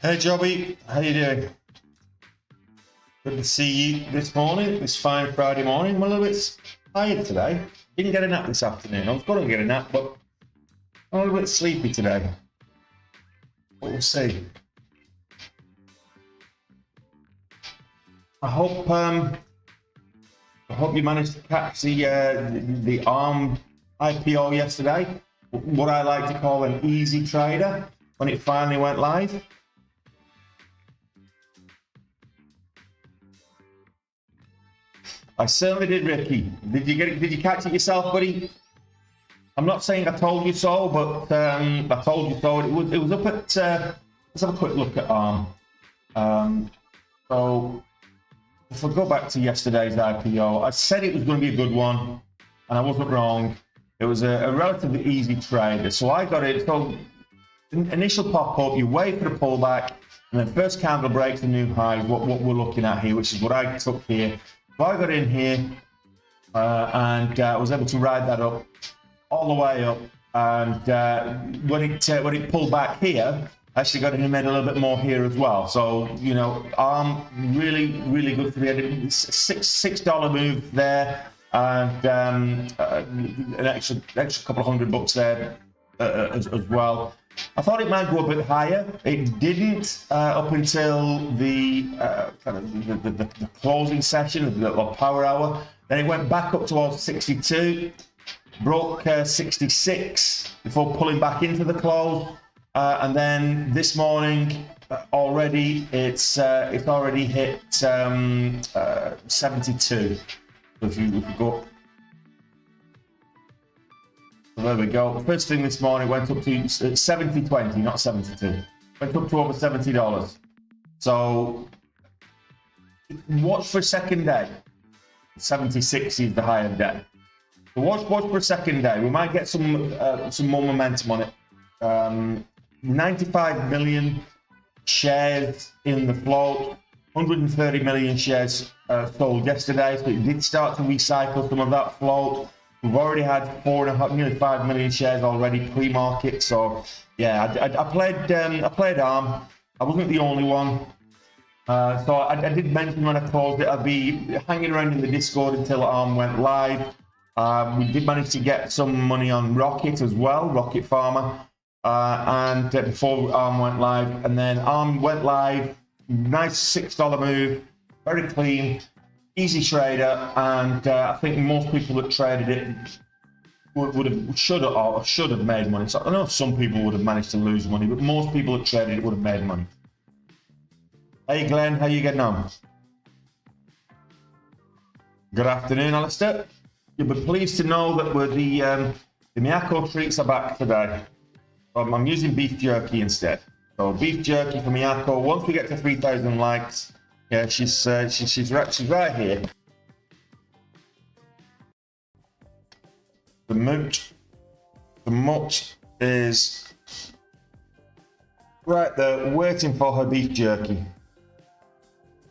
Hey Jobby, how you doing? Good to see you this morning, this fine Friday morning. I'm a little bit tired today. Didn't get a nap this afternoon. I was going to get a nap, but I'm a little bit sleepy today. But we'll see. I hope you managed to catch the ARM IPO yesterday. What I like to call an easy trader when it finally went live. I certainly did, Ricky. Did you get it? Did you catch it yourself, buddy? I'm not saying I told you so, but I told you so. It was up at. Let's have a quick look at ARM. So if I go back to yesterday's IPO, I said it was going to be a good one, and I wasn't wrong. It was a relatively easy trade. So I got it. So initial pop up, you wait for the pullback, and then first candle breaks the new high. What we're looking at here, which is what I took here. So I got in here and was able to ride that up all the way up, and when it pulled back here, I actually got in and made a little bit more here as well. So you know, really good for me. $6 move there, and an extra couple of $100 there as well. I thought it might go a bit higher. It didn't up until the kind of the closing session, the power hour. Then it went back up towards 62, broke 66 before pulling back into the close, and then this morning already it's already hit 72. So if you go. There we go. First thing this morning went up to 70.20, not 72. Went up to over $70. So watch for second day. 76 is the higher day. So watch for second day. We might get some more momentum on it. 95 million shares in the float. 130 million shares sold yesterday. So it did start to recycle some of that float. We've already had 4.5, nearly 5 million shares already pre-market. So yeah, I played ARM. I wasn't the only one. So I did mention when I closed it, I'd be hanging around in the Discord until ARM went live. We did manage to get some money on Rocket as well, Rocket Pharma, and before ARM went live. And then ARM went live, nice $6 move, very clean. Easy trader, and I think most people that traded it should have made money. So I know some people would have managed to lose money, but most people that traded it would have made money. Hey Glenn, how you getting on? Good afternoon, Alistair. You'll be pleased to know that the Miyako treats are back today. I'm using beef jerky instead. So beef jerky for Miyako. Once we get to 3,000 likes. Yeah, she's right here. The mutt is right there, waiting for her beef jerky.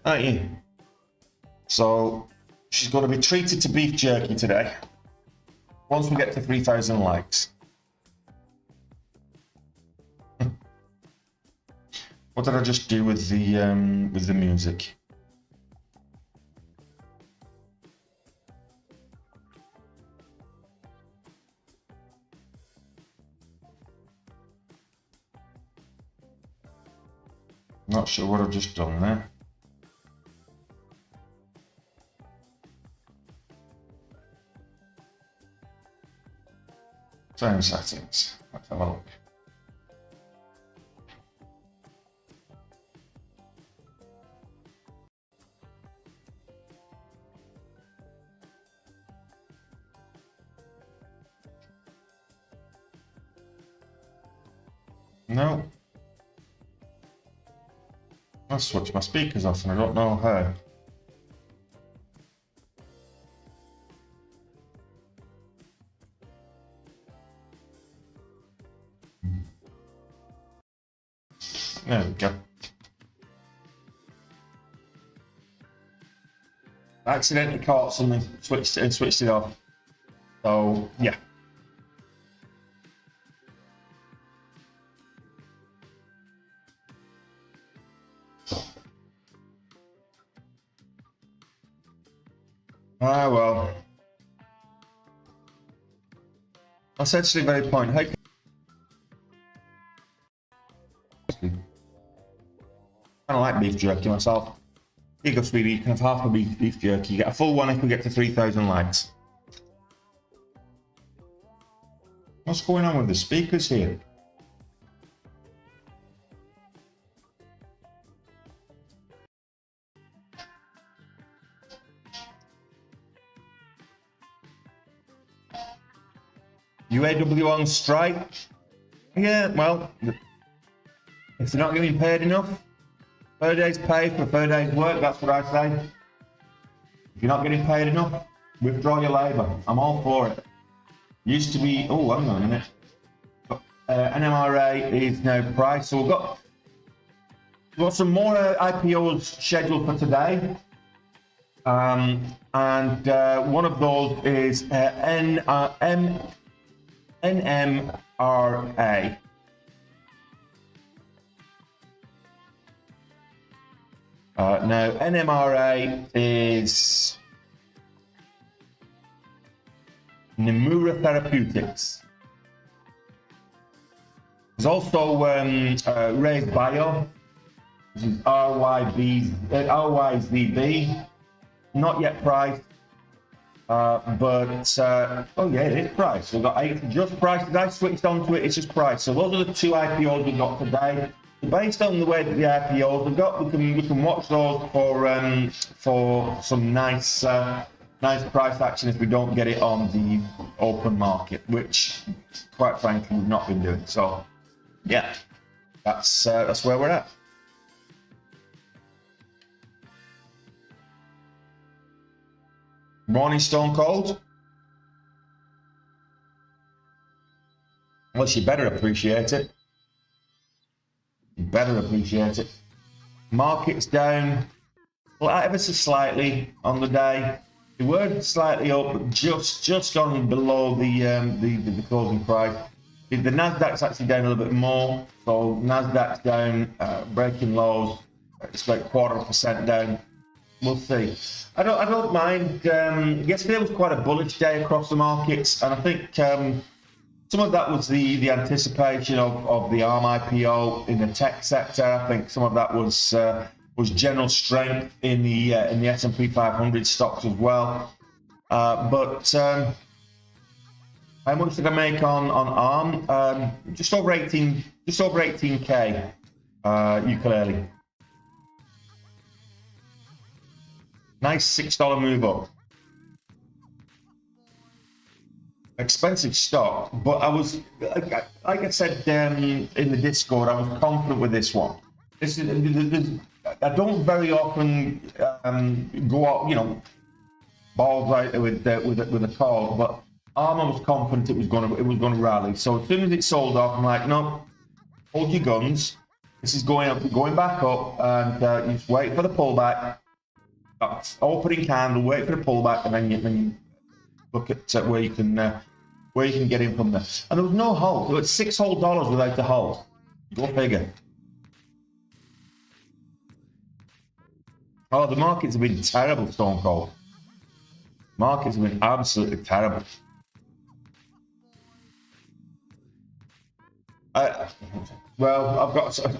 Aren't you? So she's going to be treated to beef jerky today. Once we get to 3,000 likes. What did I just do with the music? Not sure what I've just done there. Sound settings. Let's have a look. No. I'll switch my speakers off and I don't know how. There we go. I accidentally caught something, switched it off. So yeah. Ah, well. That's actually a very point. Hey, I kind of like beef jerky myself. You go, sweetie, you can have half a beef jerky. You get a full one if we get to 3,000 likes. What's going on with the speakers here? UAW on strike? Yeah, well, if they're not getting paid enough, 3rd day's pay for 3rd day's work, that's what I say. If you're not getting paid enough, withdraw your labour. I'm all for it. Used to be, oh, hang on a minute. NMRA is now priced, so we've got some more IPOs scheduled for today. And one of those is NMRA. Now, NMRA is Nomura Therapeutics. There's also Raise Bio, which is RYZB, not yet priced, but oh yeah, it is priced. We've got 8 just priced. As I switched onto it, it's just priced. So those are the 2 IPOs we've got today. Based on the way that the IPOs we've got, we can watch those for some nice price action if we don't get it on the open market, which quite frankly we've not been doing. So yeah, that's where we're at. Morning, Stone Cold. Well, you better appreciate it. You better appreciate it. Market's down, well, ever so slightly on the day. They were slightly up, but just gone below the closing price. The NASDAQ's actually down a little bit more. So NASDAQ's down, breaking lows. It's about 0.25% down. We'll see. I don't mind. Yesterday was quite a bullish day across the markets, and I think some of that was the anticipation of the ARM IPO in the tech sector. I think some of that was general strength in the S&P 500 stocks as well. But how much did I make on ARM? Just over 18k ukulele. Nice $6 move up. Expensive stock, but I was, like I said in the Discord, I was confident with this one. I don't very often go out, balls out with a call, but ARM I was confident it was going to rally. So as soon as it sold off, I'm like, no, hold your guns. This is going back up, and you just wait for the pullback. Opening candle, wait for the pullback, and then you look at where you can get in from there. And there was no hold. There was $6 whole without the hold. Go figure. Oh, the markets have been terrible, Stone Cold. Markets have been absolutely terrible. Well, I've got a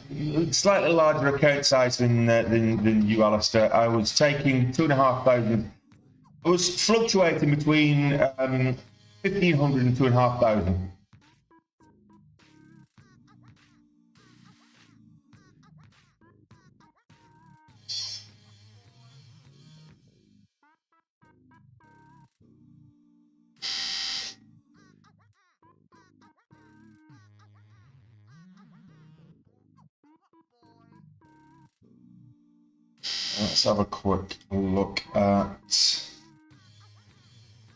slightly larger account size than you, Alistair. I was taking 2,500. I was fluctuating between 1,500 and 2,500. Let's have a quick look at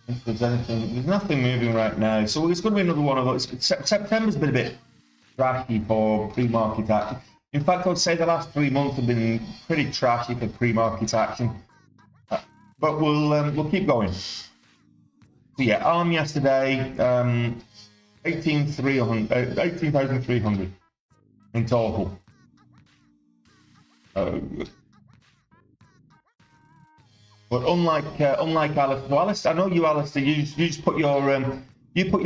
if there's anything. There's nothing moving right now, so it's going to be another one of those. September's been a bit trashy for pre-market action. In fact, I would say the last 3 months have been pretty trashy for pre-market action. But we'll keep going. So yeah, ARM yesterday, 18,300 in total. But unlike Alistair, I know you, Alistair, you just put your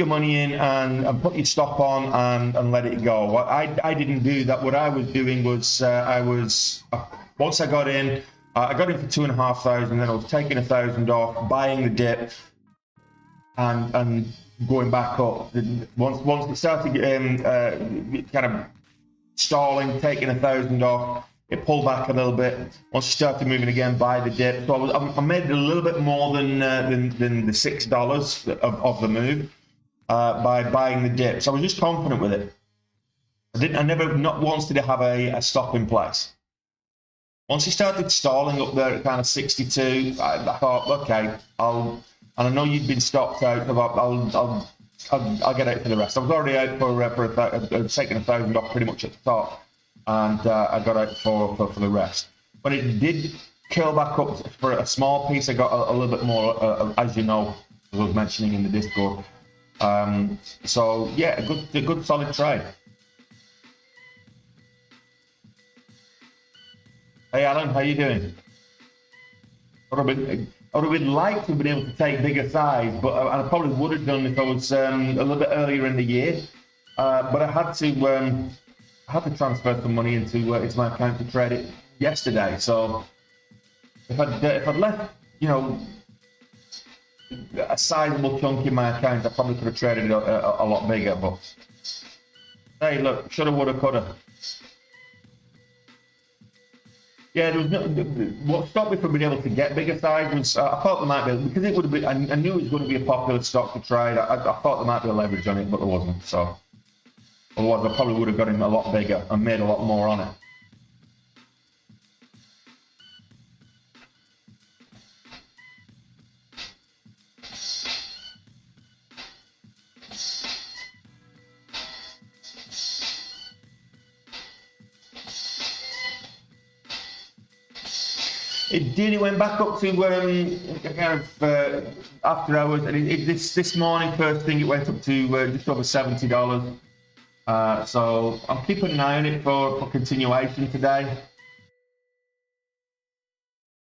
money in and put your stop on and let it go. I didn't do that. What I was doing was once I got in for 2,500, then I was taking 1,000 off, buying the dip, and going back up. Once it started kind of stalling, taking 1,000 off, it pulled back a little bit. Once it started moving again, buy the dip. So I made a little bit more than the $6 of the move by buying the dip. So I was just confident with it. I never not once did I have a stop in place. Once it started stalling up there at kind of 62, I thought, okay, and I know you've been stopped out. I'll get out for the rest. I was already out for taking 1,000 off pretty much at the top, and I got out for the rest. But it did curl back up for a small piece. I got a little bit more, as you know, as I was mentioning in the Discord. So yeah, a good solid trade. Hey Alan, how you doing? I would have liked to have been able to take bigger size, but I probably would have done if I was a little bit earlier in the year. But I had to transfer some money into my account to trade it yesterday. So if I'd left, a sizable chunk in my account, I probably could have traded it a lot bigger. But hey, look, shoulda, woulda, coulda. Yeah, there was no. What stopped me from being able to get bigger size was I thought there might be, because it would have been. I knew it was going to be a popular stock to trade. I thought there might be a leverage on it, but there wasn't. So otherwise, I probably would have got in a lot bigger and made a lot more on it. It did. It went back up to kind of after hours, and this morning, first thing, it went up to just over $70. So I'm keeping an eye on it for continuation today.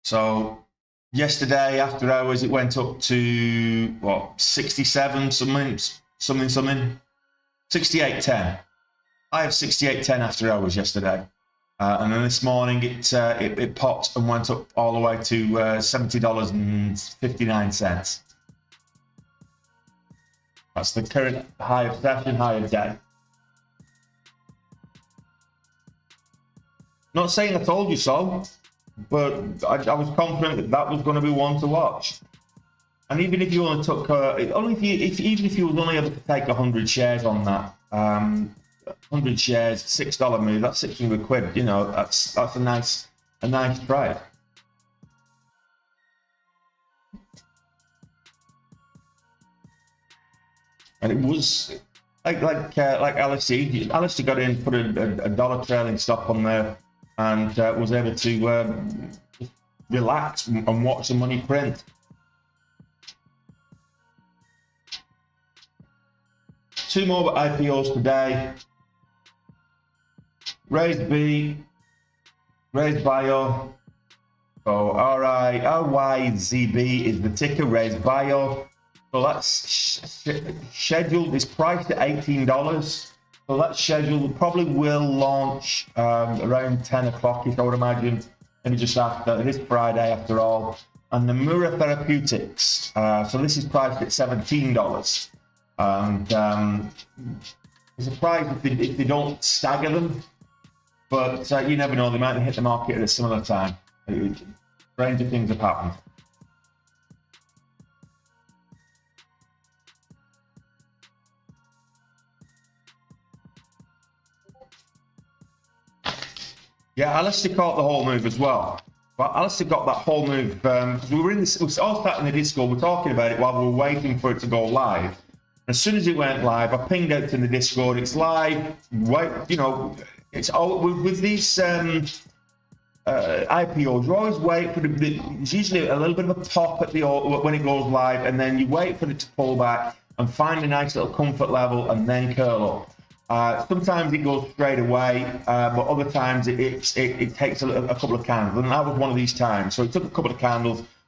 So yesterday, after hours, it went up to what 67 something, 68.10. I have 68.10 after hours yesterday. And then this morning it popped and went up all the way to $70.59. That's the current high of session, high of day. Not saying I told you so, but I was confident that was going to be one to watch. And even if you only took, even if you was only able to take 100 shares on that. 100 shares, $6 move, that's 600 quid. That's a nice trade. And it was like Alistair got in, put a dollar trailing stop on there, and was able to relax and watch the money print. Two more IPOs today. Raised B, Raised Bio. So RYZB is the ticker, Raised Bio. So that's scheduled, it's priced at $18. So that's scheduled, probably will launch around 10 o'clock, I would imagine. Maybe just after, it is Friday after all. And Nomura Therapeutics, so this is priced at $17. And I'm surprised if they don't stagger them. But you never know, they might hit the market at a similar time. Stranger things have happened. Yeah, Alistair caught the whole move as well. But Alistair got that whole move because we were all sat in the Discord, we're talking about it while we were waiting for it to go live. As soon as it went live, I pinged out in the Discord, it's live, wait, it's all with these IPOs. You always wait for it's usually a little bit of a pop at when it goes live, and then you wait for it to pull back and find a nice little comfort level and then curl up. Sometimes it goes straight away, but other times it takes a couple of candles, and that was one of these times. So it took a couple of candles,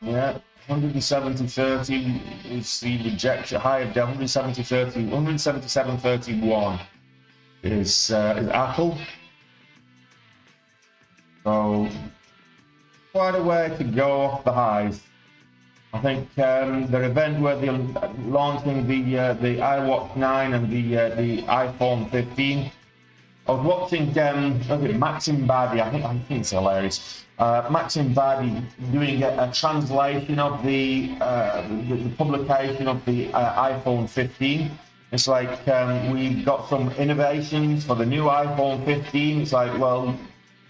Yeah, 170.30 is the rejection. High of 170.30, 177.31 is Apple. So quite a way to go off the highs. I think the event where they're launching the iWatch 9 and the iPhone 15. I was watching Maxim Badi. I think it's hilarious. Maxim Badi doing a translation of the publication of the iPhone 15. It's like we've got some innovations for the new iPhone 15. It's like, well,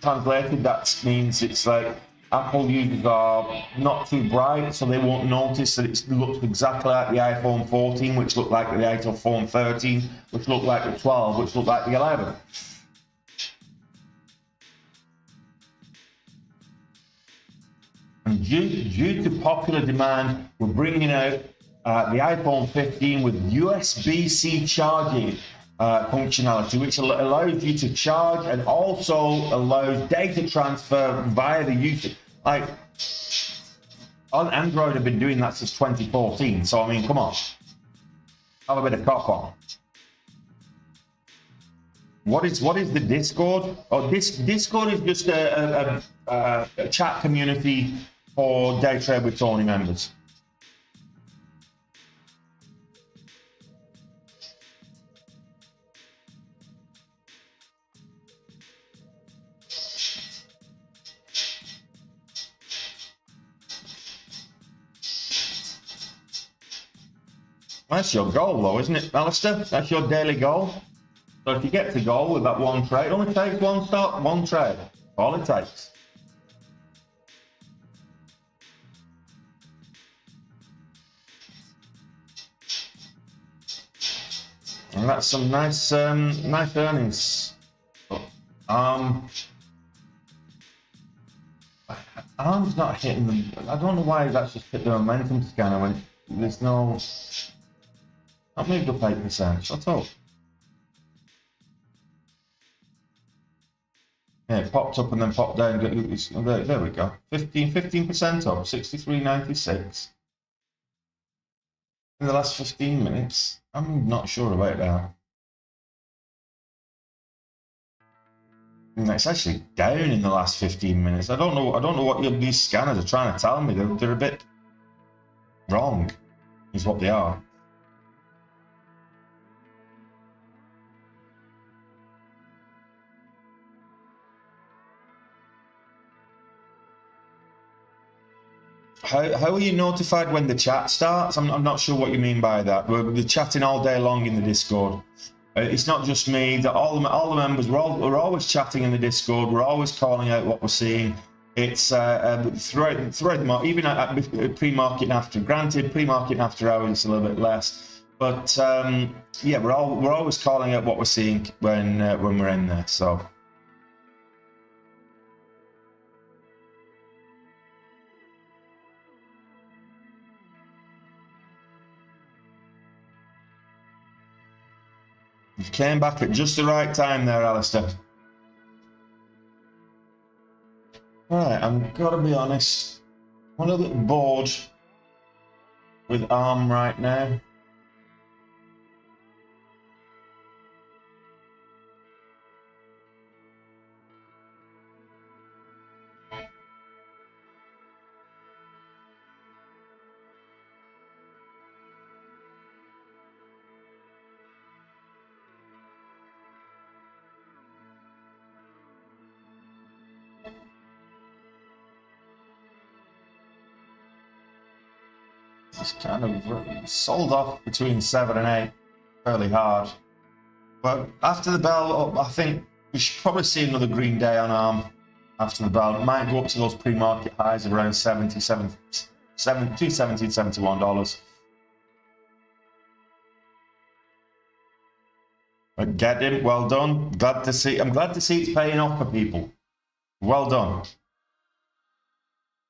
translated, that means it's like Apple users are not too bright, so they won't notice that it looks exactly like the iPhone 14, which looked like the iPhone 13, which looked like the 12, which looked like the 11. And due to popular demand, we're bringing out the iPhone 15 with USB-C charging functionality, which allows you to charge and also allows data transfer via the use. Like on Android, have been doing that since 2014. So I mean, come on, have a bit of cock on. What is the Discord? Oh, Discord is just a chat community for Day Trade with Tony members. That's your goal, though, isn't it, Alistair? That's your daily goal. So if you get to goal with that one trade, it only takes one stop, one trade. All it takes. And that's some nice earnings. ARM's not hitting them. I don't know why that's just hit the momentum scanner when there's no. I've moved up 8%. What's up? Yeah, it popped up and then popped down. There we go. 15% up. 63.96 in the last 15 minutes. I'm not sure about that. And it's actually down in the last 15 minutes. I don't know what these scanners are trying to tell me. They're a bit wrong, is what they are. How are you notified when the chat starts? I'm not sure what you mean by that. We're chatting all day long in the Discord. It's not just me. All the members, we're always chatting in the Discord. We're always calling out what we're seeing. It's throughout the market, even at pre-market and after. Granted, pre-market and after hours it's a little bit less, but yeah, we're always calling out what we're seeing when we're in there. So. You came back at just the right time there, Alistair. Right, I'm gotta be honest. I'm a little bit bored with ARM right now. It's kind of sold off between 7 and 8 fairly hard. But after the bell, I think we should probably see another green day on ARM after the bell. It might go up to those pre-market highs of around $270 to $71. But get him, well done. Glad to see. I'm glad to see it's paying off for people. Well done.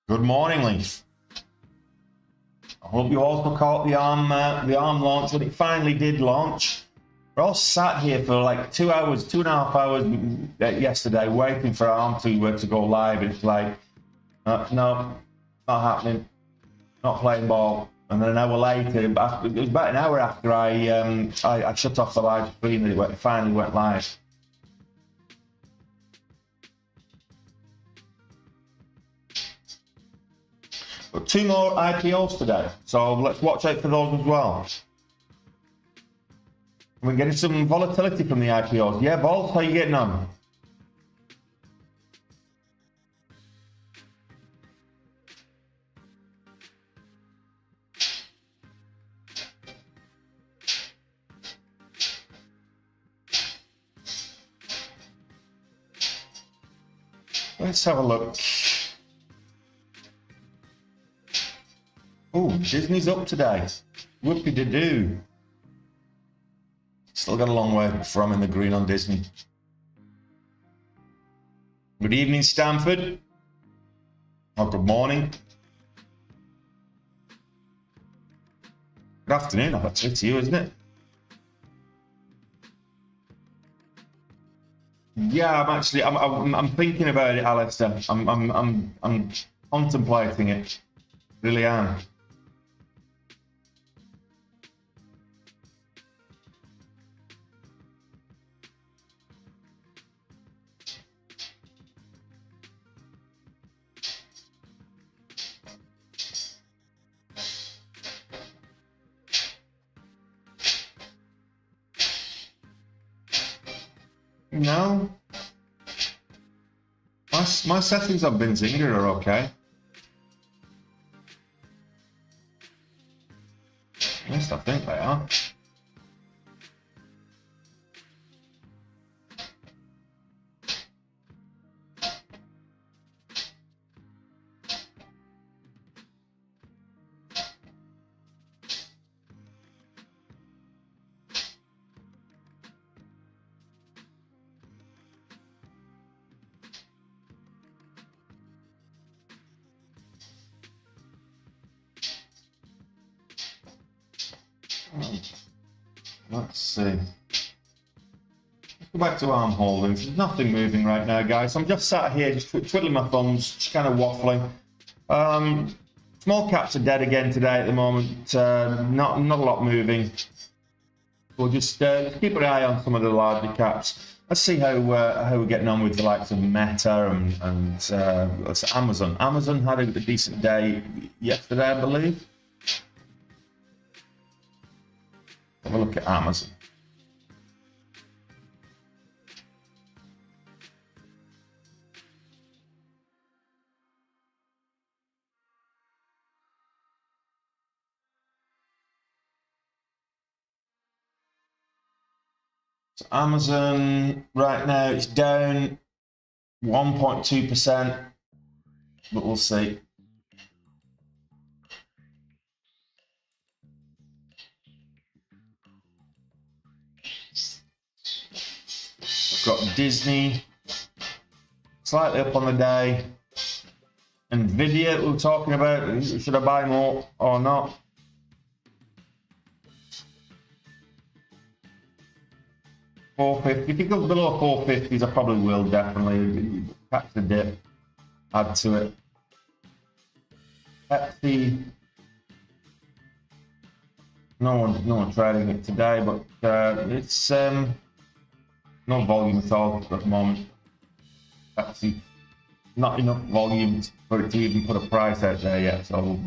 Good morning, Leaf. I hope you also caught the ARM launch when it finally did launch. We're all sat here for like 2 hours, 2.5 hours yesterday, waiting for ARM to go live. It's like, no, not happening. not playing ball. And then an hour later, it was about an hour after I shut off the live screen that it finally went live. Got 2 more IPOs today, so let's watch out for those as well. We're getting some volatility from the IPOs. Yeah, Vol, how are you getting on? Let's have a look. Oh, Disney's up today. Whoopie-de-doo. Still got a long way before I'm in the green on Disney. Good evening, Stanford. Oh, good morning. Good afternoon, actually, to you, isn't it? Yeah, I'm thinking about it, Alistair. I'm contemplating it. Really am. No. My settings on Benzinga are okay. Yes, I think they are. Let's see. Let's go back to ARM holdings. There's nothing moving right now, guys. I'm just sat here, just twiddling my thumbs, just kind of waffling. Small caps are dead again today at the moment. Not a lot moving. We'll just keep an eye on some of the larger caps. Let's see how we're getting on with the likes of Meta and Amazon. Amazon had a decent day yesterday, I believe. Have a look at Amazon. So Amazon right now it's down 1.2%, but we'll see. Got Disney slightly up on the day. Nvidia, we were talking about, should I buy more or not? $450. If it goes below 450s, I probably will definitely catch the dip, add to it. Pepsi, no one trading it today, but it's no volume at all at the moment. Pepsi, not enough volume for it to even put a price out there yet. So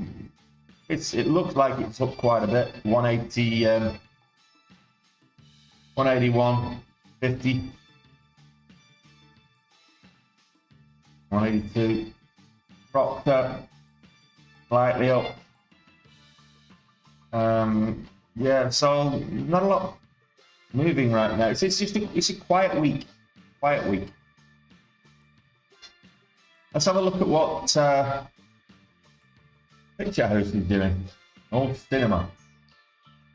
it looks like it's up quite a bit. 180, 181.50, 182. Procter slightly up. Yeah, so not a lot moving right now. It's just a quiet week. Quiet week. Let's have a look at what Picture House is doing. Old cinema.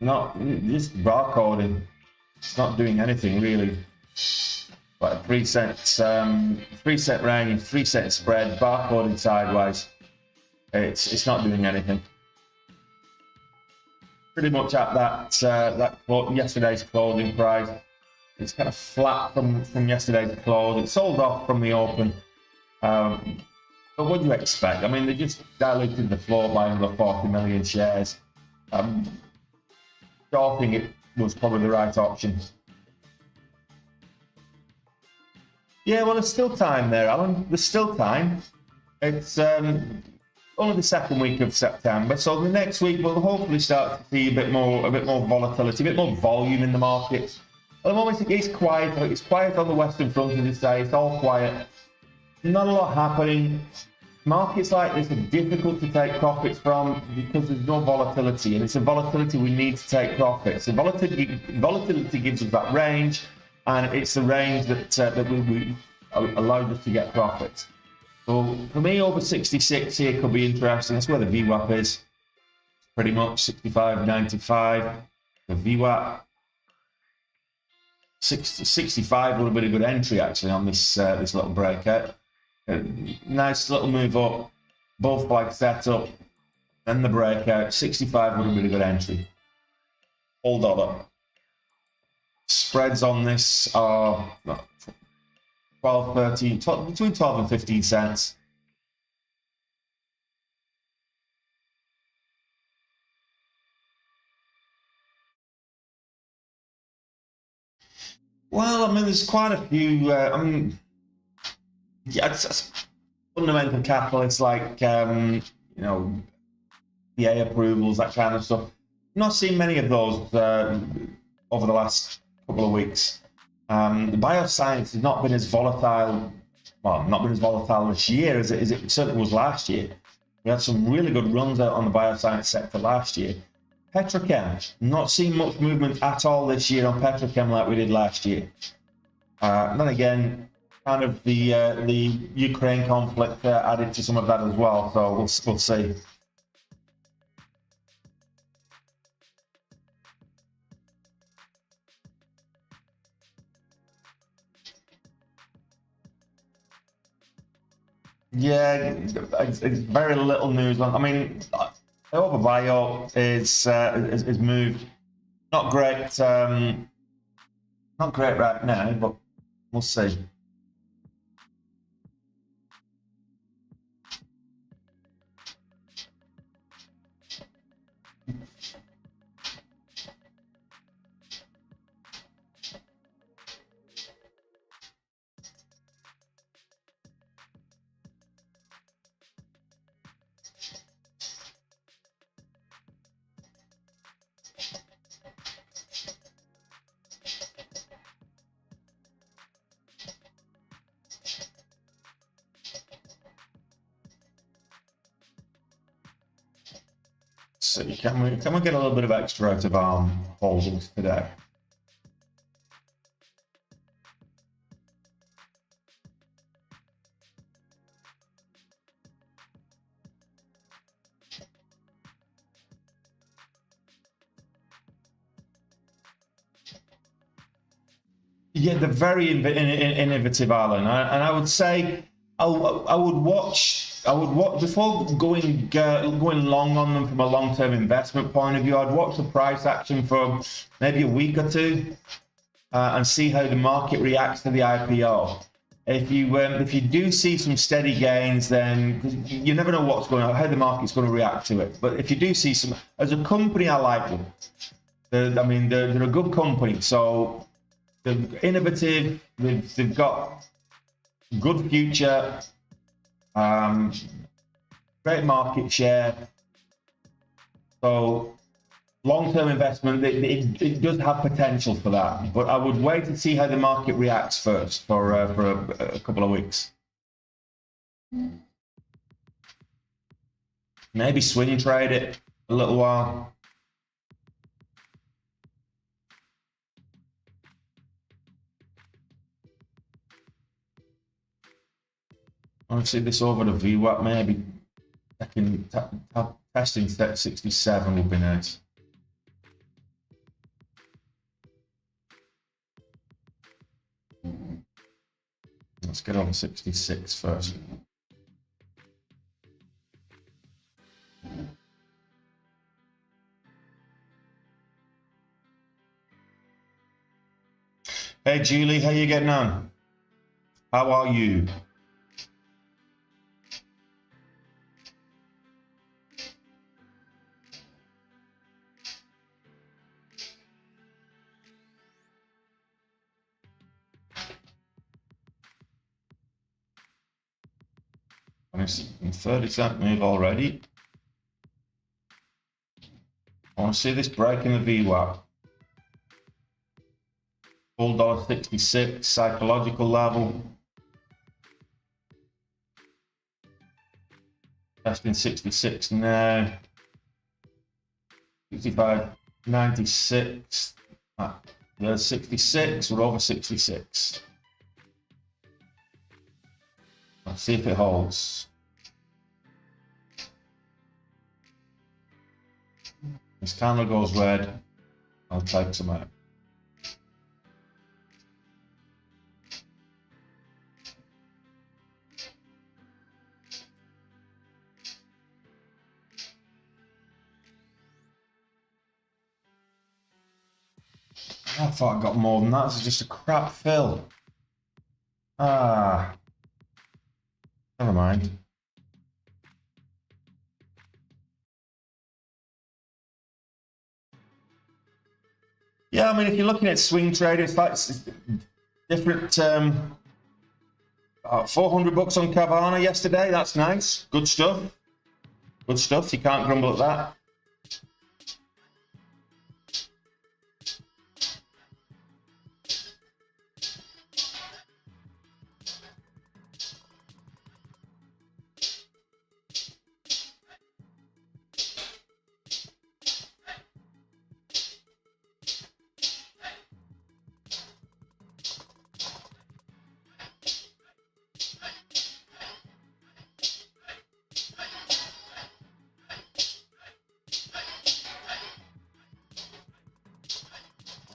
Not just barcoding. It's not doing anything really. Like 3 cents, 3 cent range, 3 cent spread, barcoding sideways. It's not doing anything. Pretty much at that yesterday's closing price. It's kind of flat from yesterday's close. It sold off from the open. But what do you expect? I mean, they just diluted the floor by another 40 million shares. Shorting it was probably the right option. Yeah, well, there's still time there, Alan. There's still time. It's only the second week of September, so the next week we'll hopefully start to see a bit more volatility, a bit more volume in the markets. At the moment, it's quiet. It's quiet on the Western Front of this day. It's all quiet. Not a lot happening. Markets like this are difficult to take profits from because there's no volatility, and it's a volatility we need to take profits. The volatility gives us that range, and it's the range that we allowed us to get profits. So for me, over 66 here could be interesting. That's where the VWAP is, pretty much 65.95. The VWAP 65 would have been a good entry actually on this this little breakout. Nice little move up, both flags set up, then the breakout. 65 would have been a good entry. All dollar. Spreads on this are 12, 13, 12, between 12 and 15 cents. Well, I mean, there's quite a few. I mean, yeah, it's fundamental catalysts like you know, PA approvals, that kind of stuff. Not seen many of those over the last couple of weeks. The bioscience has not been as volatile. Well, not been as volatile this year as it certainly was last year. We had some really good runs out on the bioscience sector last year. Petrochem, not seen much movement at all this year on Petrochem like we did last year. And then again, kind of the Ukraine conflict added to some of that as well. So we'll see. Yeah, it's very little news on. I mean, Overbio is moved. Not great. Not great right now, but we'll see. So can we get a little bit of extra out of ARM holdings today? Yeah, they're very innovative, Alan, and I would say I would watch before going long on them from a long-term investment point of view. I'd watch the price action for maybe a week or two and see how the market reacts to the IPO. If you do see some steady gains, then you never know what's going on, how the market's going to react to it. But if you do see some, as a company, I like them. They're a good company, so they're innovative. They've got good future. Great market share. So long-term investment, it does have potential for that. But I would wait to see how the market reacts first for a couple of weeks. Maybe swing trade it a little while. I'll see this over the VWAP, maybe testing set 67 would be nice. Let's get over 66 first. Hey Julie, how you getting on? How are you? Nice. 30-cent move already. I want to see this break in the VWAP. Full $1.66 psychological level. Testing 66 now. 65.96. There's 66. We're over 66. Let's see if it holds. This candle goes red. I'll take some out. I thought I got more than that. This is just a crap fill. Ah. Never mind. Yeah, I mean, if you're looking at swing traders, that's different. $400 on Carvana yesterday. That's nice. Good stuff. Good stuff. You can't grumble at that.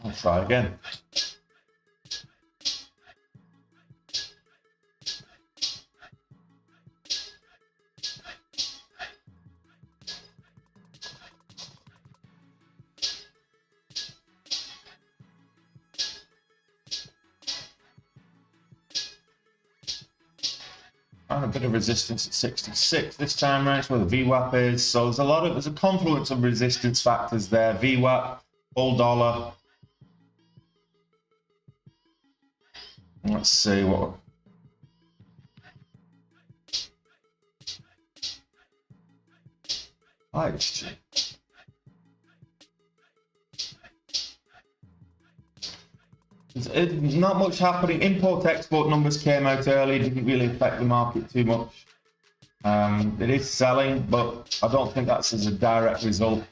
I'll try again. Found a bit of resistance at 66 this time around, where the VWAP is. So there's a confluence of resistance factors there. VWAP, whole dollar. Let's see what. Not much happening. Import-export numbers came out early. Didn't really affect the market too much. It is selling, but I don't think that's as a direct result.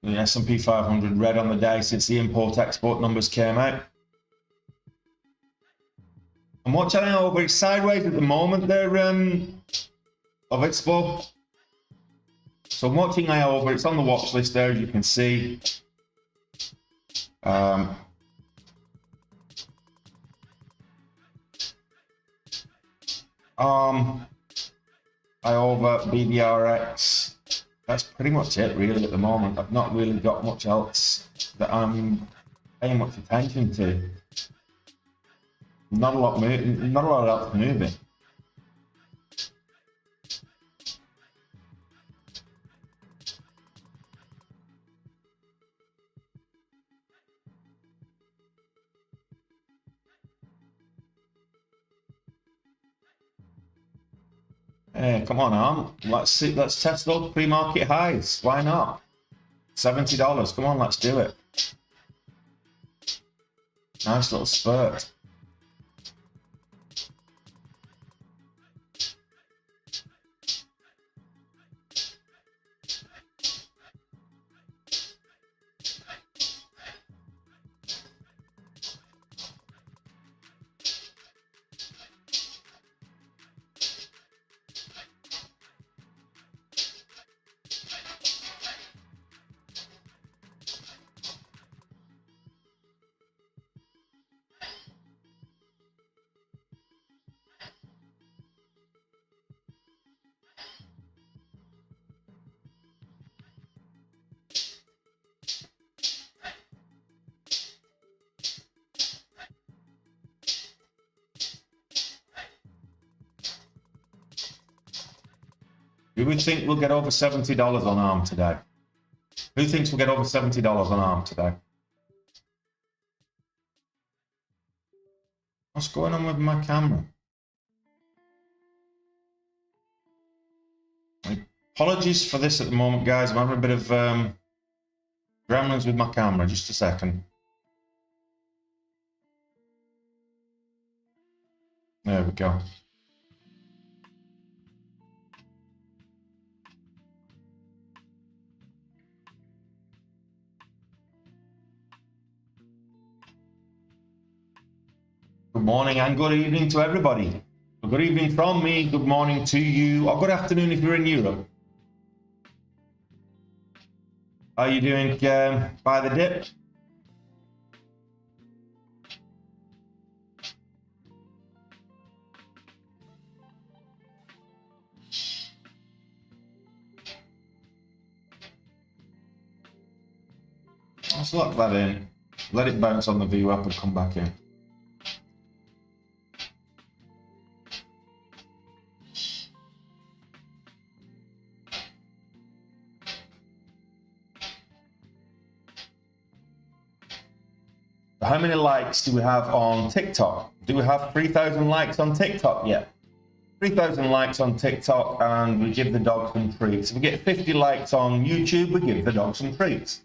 The S&P 500 red on the day since the import-export numbers came out. I'm watching out over it sideways at the moment there, of Expo. So I'm watching out over, it's on the watch list there, as you can see. I over BDRX. That's pretty much it really at the moment. I've not really got much else that I'm paying much attention to. Not a lot else moving. Hey, come on, ARM. Let's test those pre-market highs. Why not? $70. Come on, let's do it. Nice little spurt. Who would think we'll get over $70 on ARM today? Who thinks we'll get over $70 on ARM today? What's going on with my camera? Apologies for this at the moment, guys. I'm having a bit of gremlins with my camera. Just a second. There we go. Good morning and good evening to everybody. Good evening from me, good morning to you, or good afternoon if you're in Europe. How are you doing by the dip? Let's lock that in. Let it bounce on the VWAP and come back in. How many likes do we have on TikTok? Do we have 3,000 likes on TikTok yet? 3,000 likes on TikTok and we give the dog some treats. If we get 50 likes on YouTube, we give the dog some treats.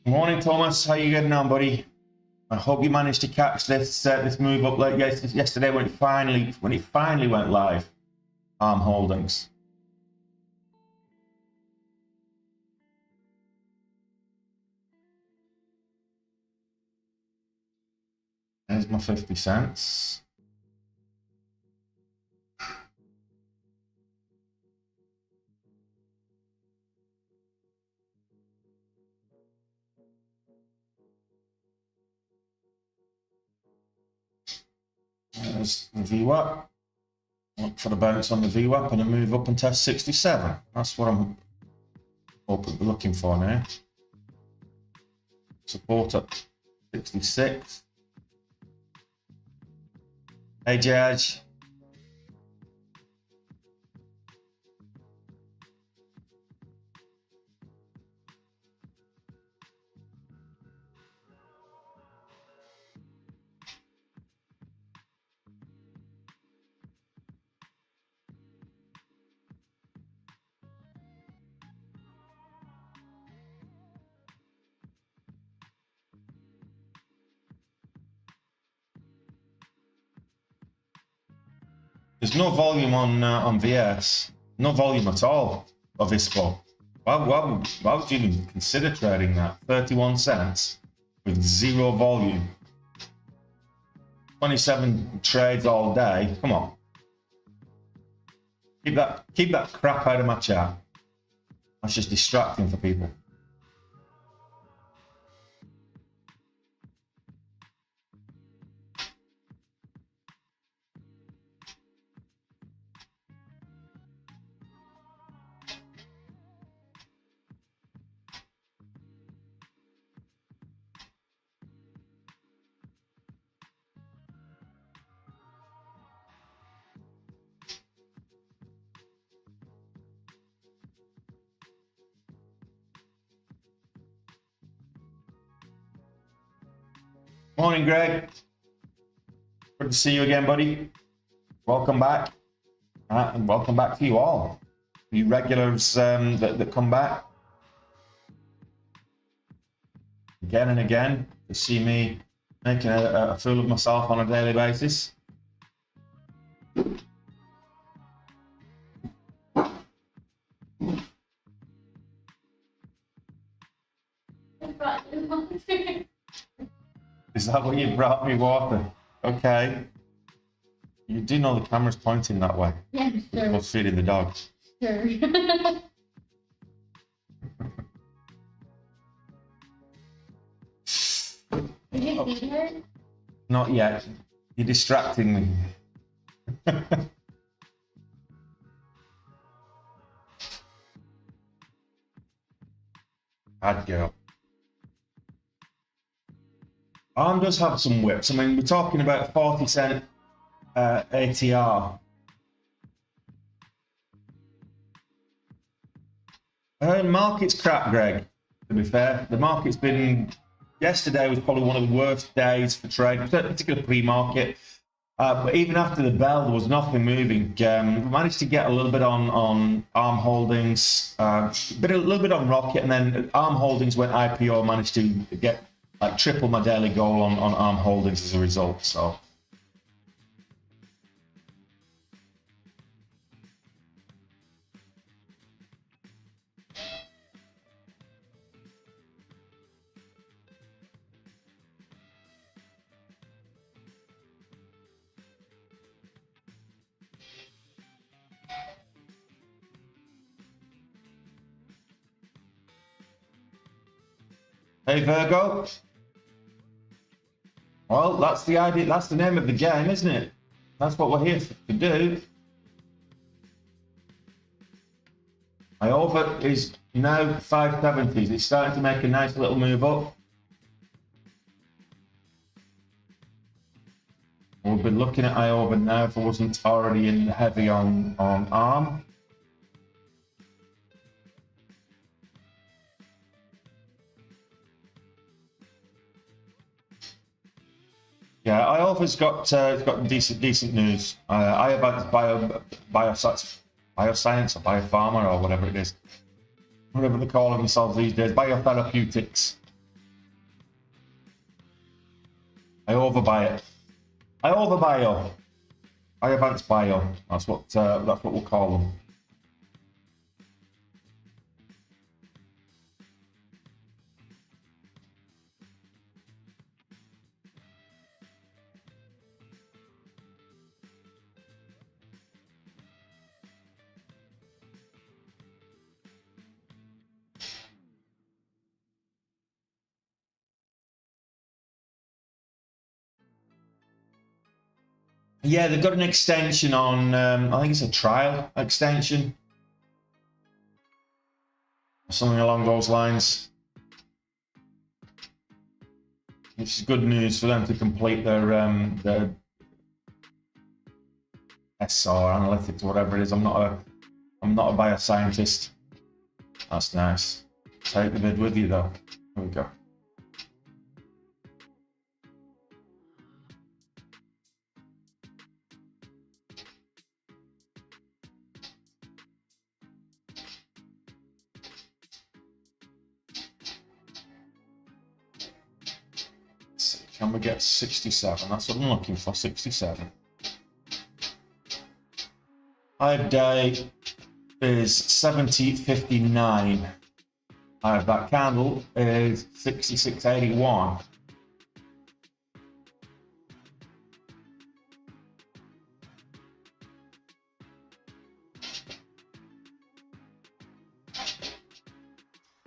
Morning, Thomas. How you getting on, buddy? I hope you managed to catch this this move up late yesterday when it finally went live. ARM Holdings. There's my 50 cents. There's the VWAP. Look for the bounce on the VWAP and a move up and test 67. That's what I'm looking for now. Support at 66. Hey, Judge. There's no volume on VS, no volume at all of ISPO. Why would you even consider trading that? 31 cents with zero volume. 27 trades all day. Come on. Keep that crap out of my chat. That's just distracting for people. Morning, Greg. Good to see you again, buddy. Welcome back. And welcome back to you all. You regulars that come back again and again to see me making a fool of myself on a daily basis. Is that what you brought me, water? Okay. You do know the camera's pointing that way. Yeah, sure. We're feeding the dog. Sure. Did you feed her? Not yet. You're distracting me. Bad girl. ARM does have some whips. I mean, we're talking about 40-cent ATR. Market's crap, Greg, to be fair. The market's been... Yesterday was probably one of the worst days for trade, particularly pre-market. But even after the bell, there was nothing moving. We managed to get a little bit on ARM Holdings, a little bit on Rocket, and then ARM Holdings went IPO, managed to get like triple my daily goal on ARM Holdings as a result. So. Hey Virgo. Well, that's the idea. That's the name of the game, isn't it? That's what we're here to do. My over is now 570s. It's starting to make a nice little move up. We've been looking at IOVA now if I wasn't already in heavy on ARM. Yeah, IOVA's got decent news. I have bioscience or biopharma or whatever it is, whatever they call themselves these days, biotherapeutics. I overbuy it. I overbio. Iovance Bio. That's what we'll call them. Yeah, they've got an extension on, I think it's a trial extension. Something along those lines. Which is good news for them to complete their SR analytics, whatever it is. I'm not a bioscientist. That's nice. Take the vid with you though. Here we go. Can we get 67? That's what I'm looking for, 67. 5-day is 70.59. That candle is 66.81.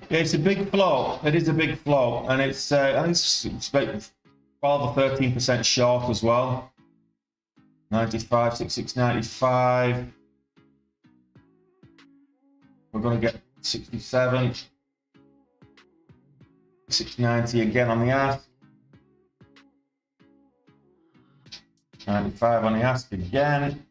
Yeah, it's a big flow. It is a big flow, and it's I think it's about 12 or 13% short as well. 95, 66, 95. We're going to get 67. 690 again on the ask. 95 on the ask again.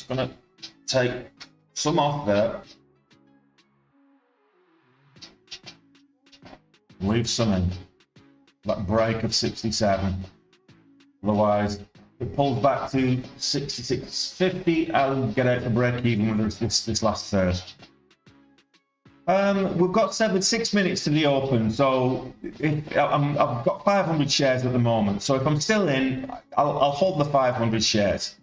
Going to take some off there, leave some in, that break of 67. Otherwise, it pulls back to 66.50. I'll get out the break even with this last third. We've got 6 minutes to the open, so I've got 500 shares at the moment. So if I'm still in, I'll hold the 500 shares.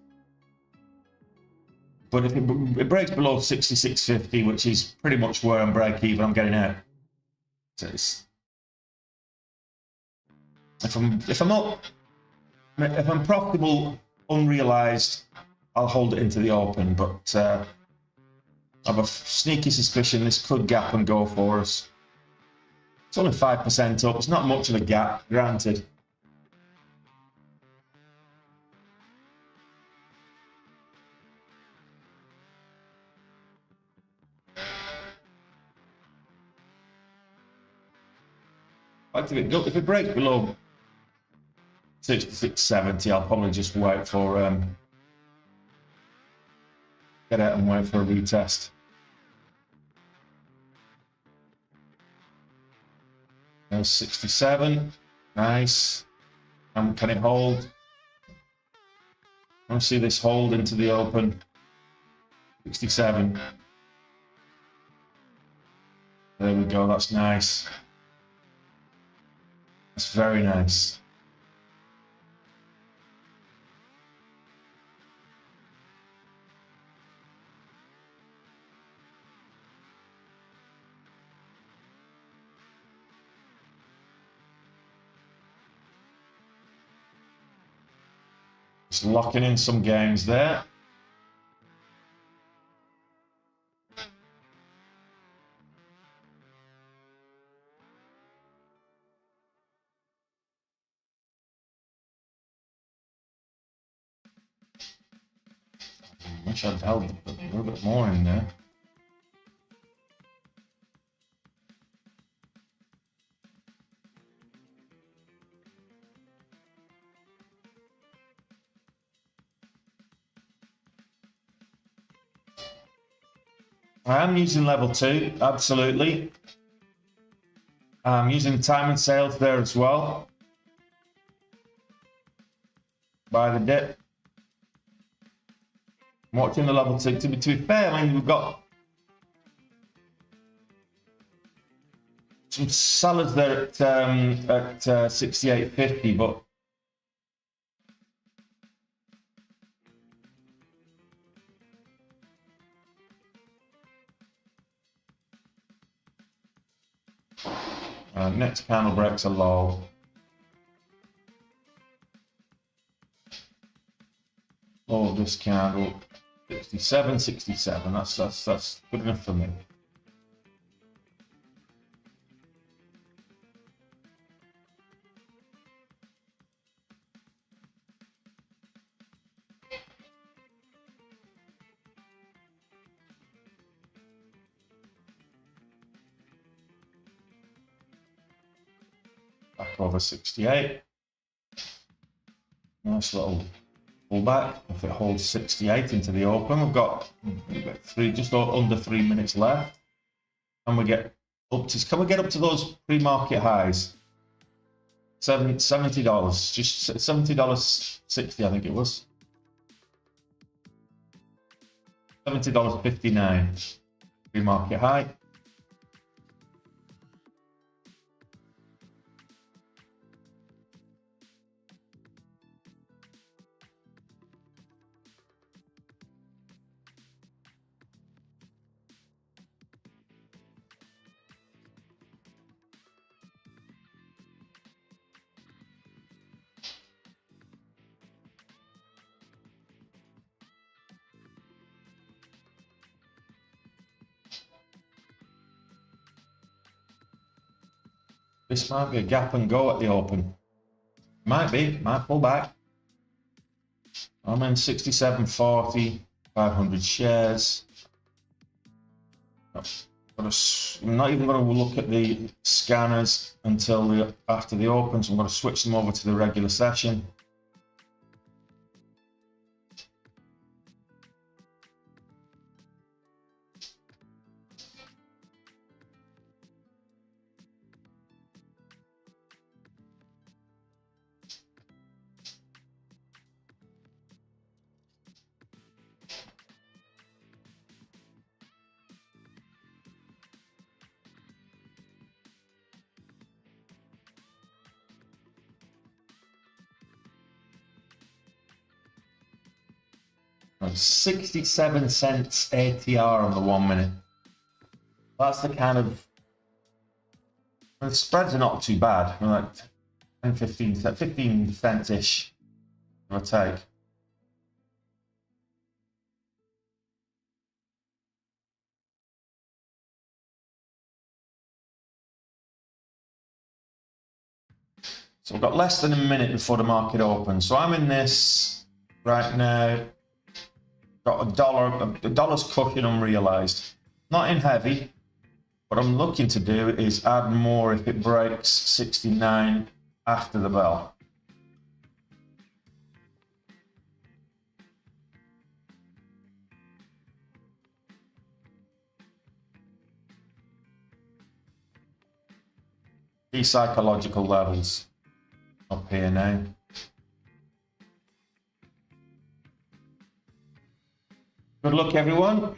But if it breaks below 66.50, which is pretty much where I'm break even, I'm getting out. So if I'm profitable, unrealized, I'll hold it into the open. But I have a sneaky suspicion this could gap and go for us. It's only 5% up. It's not much of a gap, granted. Like if it breaks below 66.70, I'll probably just wait for get out and wait for a retest. There's 67, nice. And can it hold? I want to see this hold into the open. 67. There we go, that's nice. That's very nice. Just locking in some gains there. I wish I'd held a little bit more in there. I am using level 2, absolutely. I'm using timing sales there as well. Buy the dip. I'm watching the level 2. To be fair, I mean, we've got some sellers there at 68.50, but next candle breaks a low. Low of this candle, 67.67. That's good enough for me. Back over 68. Nice little pullback. If it holds 68 into the open, we've got just under 3 minutes left, and we get up to. Can we get up to those pre-market highs? $70, just $70.60, I think it was. $70.59 pre-market high. This might be a gap and go at the open. Might pull back. I'm in 67.40, 500 shares. I'm not even going to look at the scanners until after the open, so I'm going to switch them over to the regular session. And 67 cents ATR on the 1 minute. That's the kind of. The spreads are not too bad. They're like 10, 15 cents ish, give or take. So we've got less than a minute before the market opens. So I'm in this right now. Got a dollar's cushion unrealized. Not in heavy. What I'm looking to do is add more if it breaks 69 after the bell. These psychological levels up here now. Good luck, everyone.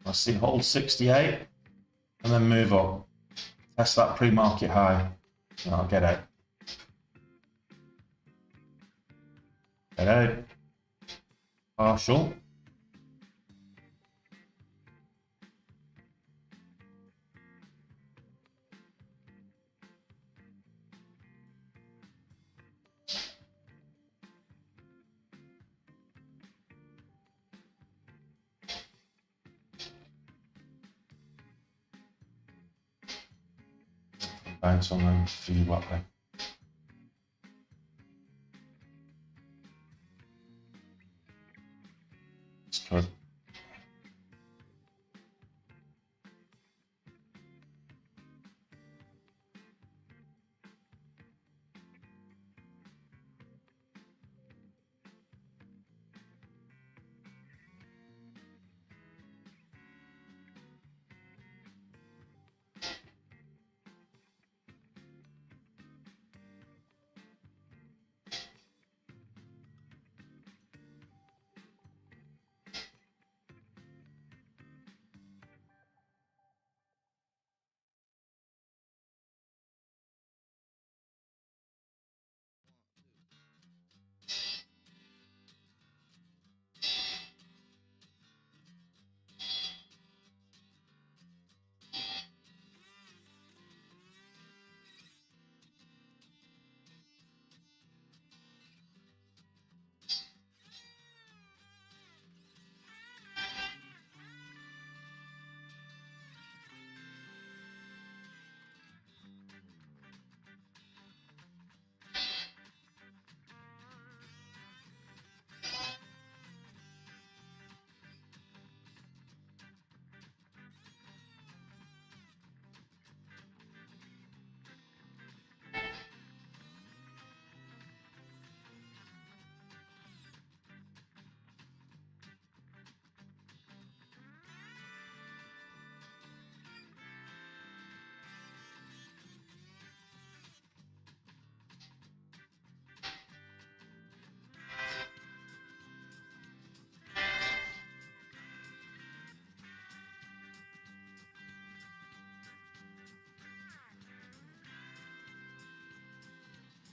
I see hold 68 and then move up. Test that pre-market high and I'll get out. Get out. Partial. Bounce on them for you up there. It's good.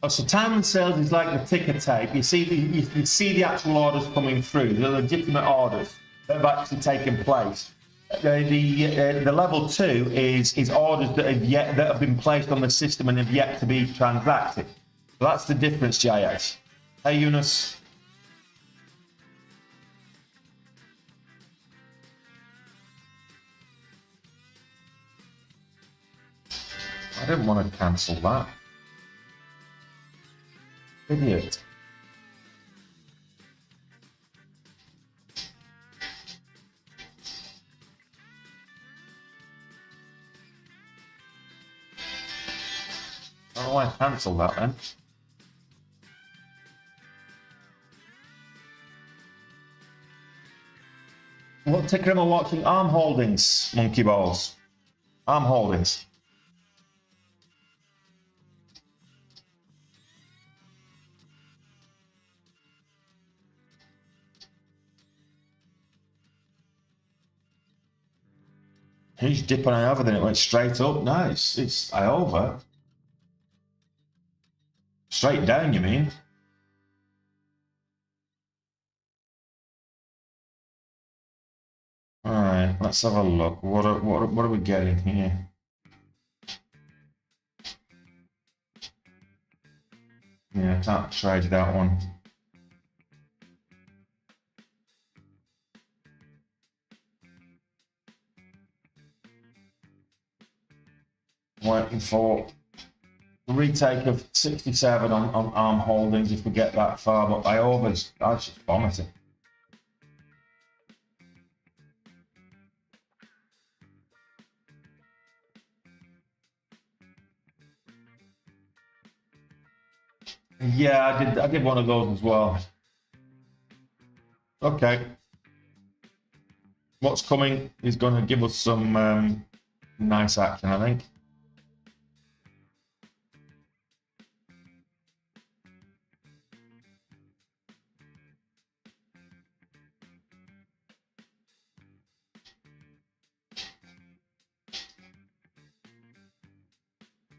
Oh, so time and sales is like the ticker tape. You see the actual orders coming through, the legitimate orders that have actually taken place. The level 2 is orders that have been placed on the system and have yet to be transacted. So that's the difference, JS. Hey, Eunice. I didn't want to cancel that. Idiot. Oh, I cancelled that then. What ticker am I watching? ARM Holdings, monkey balls. ARM Holdings. Huge dip on Iova, then it went straight up. Nice. It's Iova. Straight down, you mean? All right, let's have a look. What are we getting here? Yeah, I can't trade that one. Waiting for the retake of 67 on ARM holdings if we get that far, but I just vomiting. Yeah, I did one of those as well. Okay. What's coming is going to give us some nice action, I think.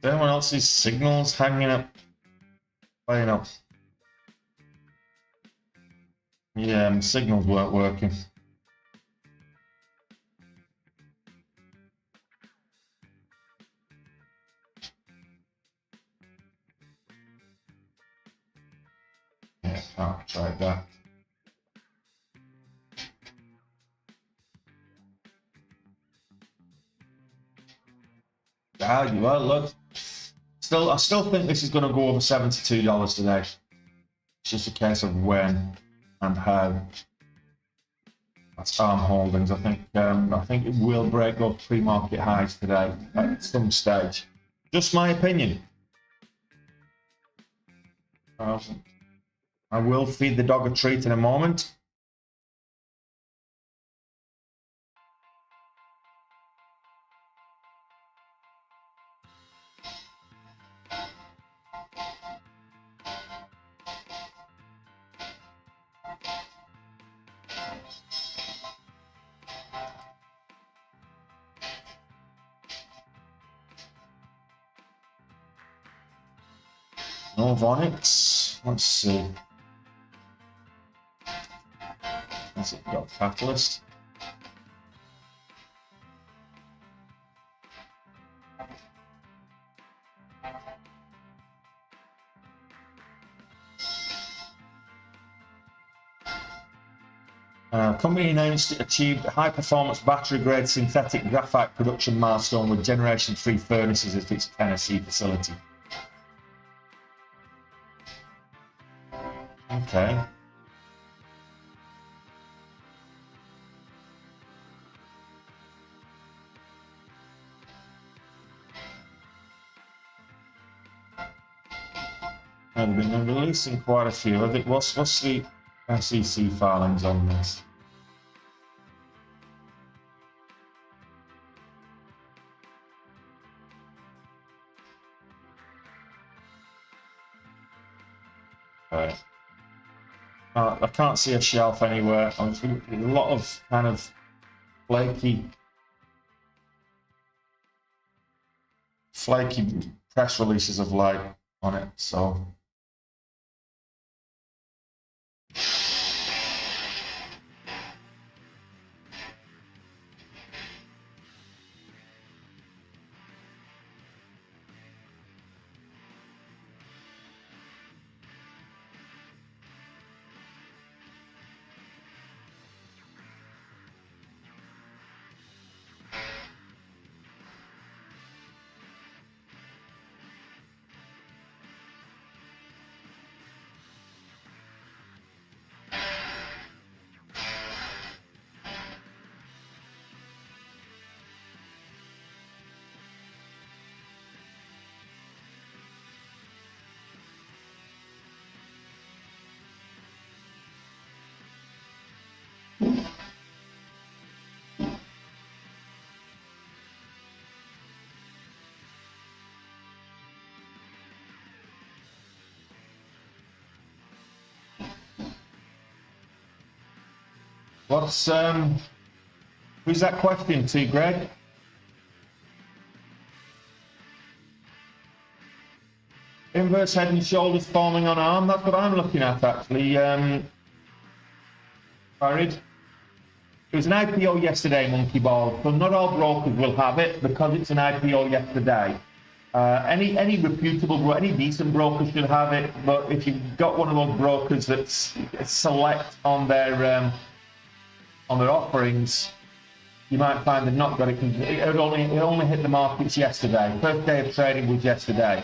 Is anyone else's signals hanging up? Playing up. Yeah, my signals weren't working. Yeah, can't try that. Ah, well, look. I still think this is going to go over $72 today. It's just a case of when and how. That's ARM holdings. I think it will break those pre-market highs today at some stage. Just my opinion. I will feed the dog a treat in a moment. No Vonix. Let's see. Has it got Catalyst? Company announced it achieved a high-performance battery-grade synthetic graphite production milestone with Generation 3 furnaces at its Tennessee facility. Okay. They've been releasing quite a few. I think what's the SEC filings on this? Right. I can't see a shelf anywhere. A lot of kind of flaky press releases of light on it, so. What's who's that question to, Greg? Inverse head and shoulders forming on arm. That's what I'm looking at actually. Farid. It was an IPO yesterday, Monkey Ball. So not all brokers will have it because it's an IPO yesterday. Any reputable, any decent broker should have it. But if you've got one of those brokers that's select on their offerings, you might find they've not got it. It only hit the markets yesterday. First day of trading was yesterday.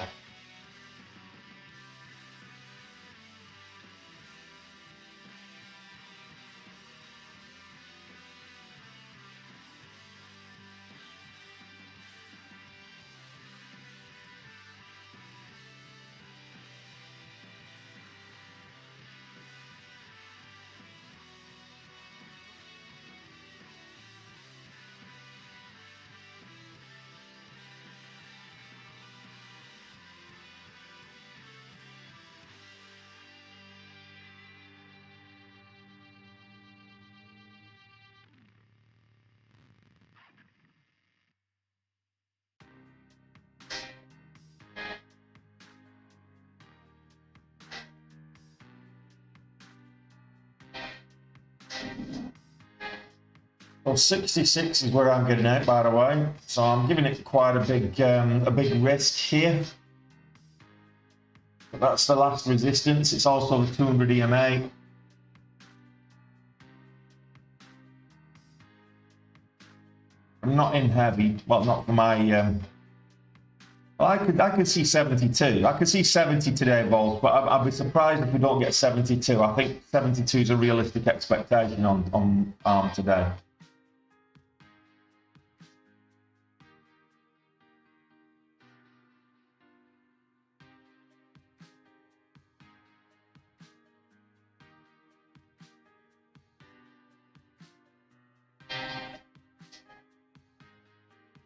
Well, 66 is where I'm getting out, by the way. So I'm giving it quite a big risk here. But that's the last resistance. It's also the 200 EMA. I'm not in heavy. Well, not for my. Well, I could see 72. I could see 70 today, Vols, but I'd be surprised if we don't get 72. I think 72 is a realistic expectation on ARM today.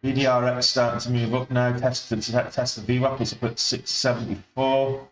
VDRX starting to move up now. Test the VWAP is up at 674.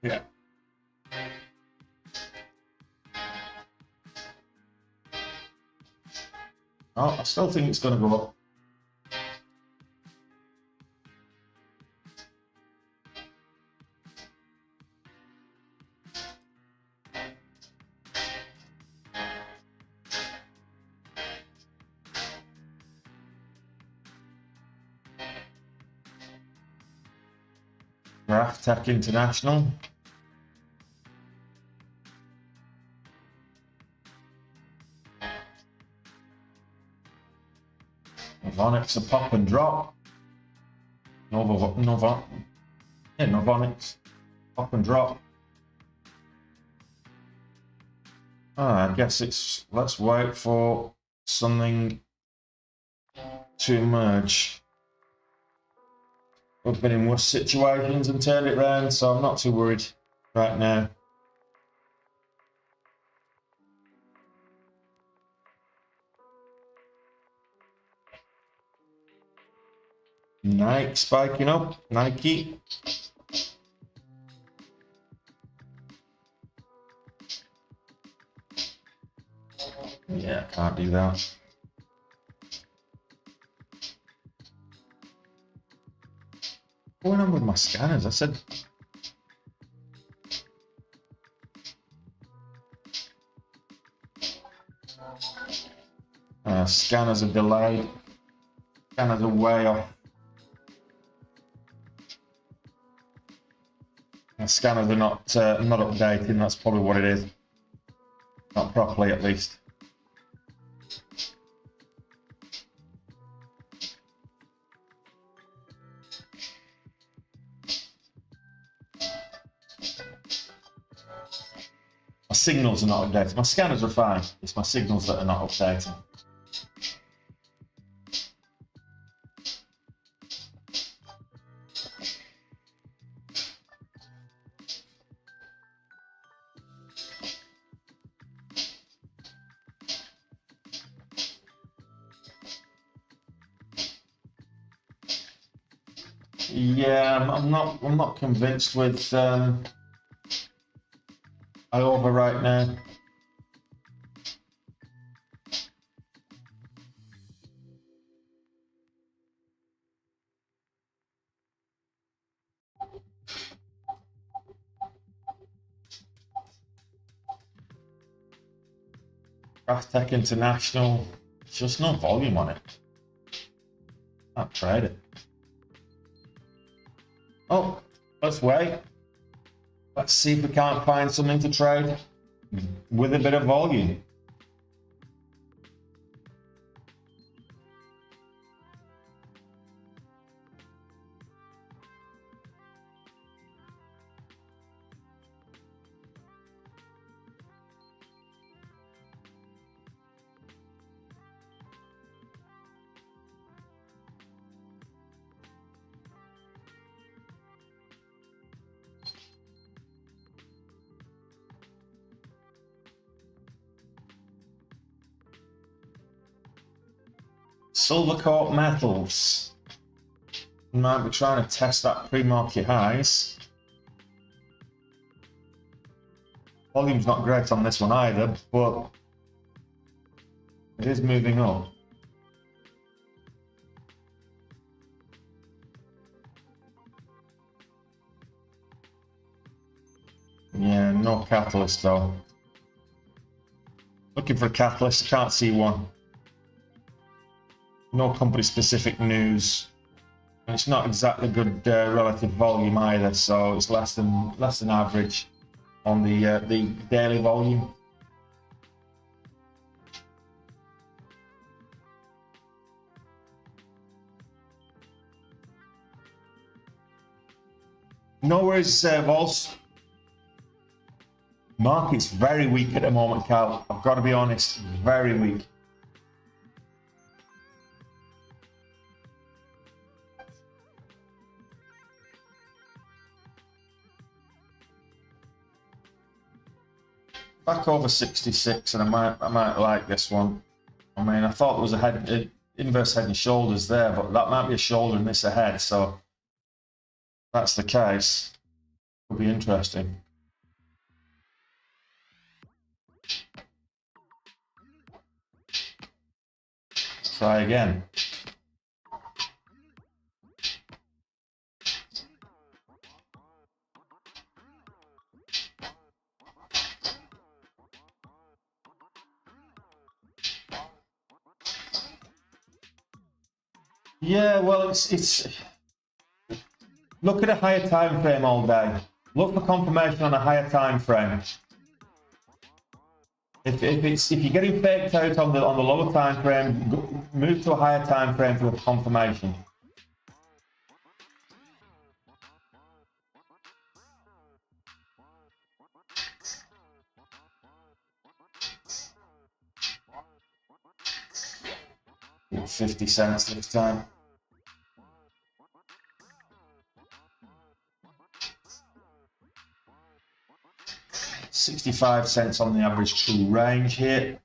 Yeah. Oh, I still think it's going to go up. Graph Tech International. Novonix a pop and drop. Novonix pop and drop. I guess it's, let's wait for something to emerge. We've been in worse situations and turned it around, so I'm not too worried right now. Nike spiking up, Nike. Yeah, can't do that. What's going on with my scanners? I said. Scanners are delayed. Scanners are way off. Scanners are not updating. That's probably what it is. Not properly, at least. signals are not updated. My scanners are fine. It's my signals that are not updating. Yeah, I'm not convinced with Iova right now. Tech International, there's just no volume on it. Can't trade it. Oh, let's wait. Let's see if we can't find something to trade with a bit of volume. Silvercorp Metals. We might be trying to test that pre-market highs. Volume's not great on this one either, but it is moving up. Yeah, no catalyst though. Looking for a catalyst, can't see one. No company specific news. And it's not exactly good relative volume either, so it's less than average on the daily volume. No worries, Vols. Market's very weak at the moment, Carl. I've got to be honest, very weak. Back over 66, and I might like this one. I mean, I thought there was a inverse head and shoulders there, but that might be a shoulder and this a head. So if that's the case, it'll be interesting. Try again. Yeah, well, it's look at a higher time frame all day. Look for confirmation on a higher time frame. If you're getting faked out on the lower time frame, move to a higher time frame for the confirmation. Get 50 cents this time. $0.65 on the average true range here.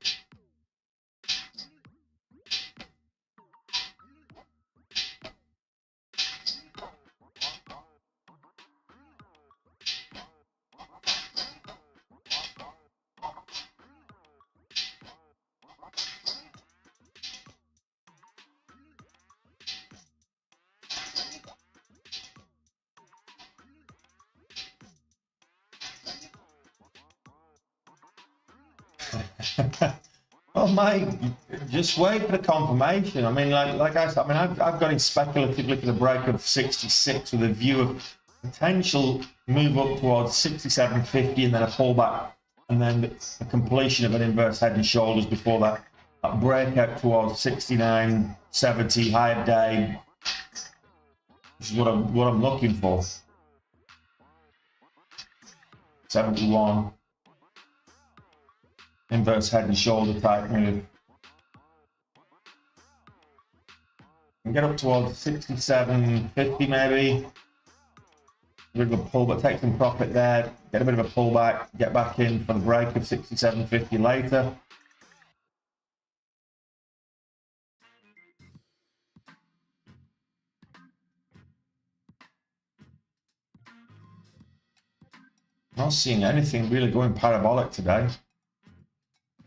Oh my, just wait for the confirmation. I mean, like I said, I mean, I've gone in speculatively for the break of 66 with a view of potential move up towards 67.50 and then a pullback, and then the completion of an inverse head and shoulders before that breakout towards 69.70 higher day. This is what I'm looking for. 71. Inverse head and shoulder type move. And get up towards 67.50 maybe. A bit of a pullback, take some profit there, get a bit of a pullback, get back in for the break of 67.50 later. Not seeing anything really going parabolic today.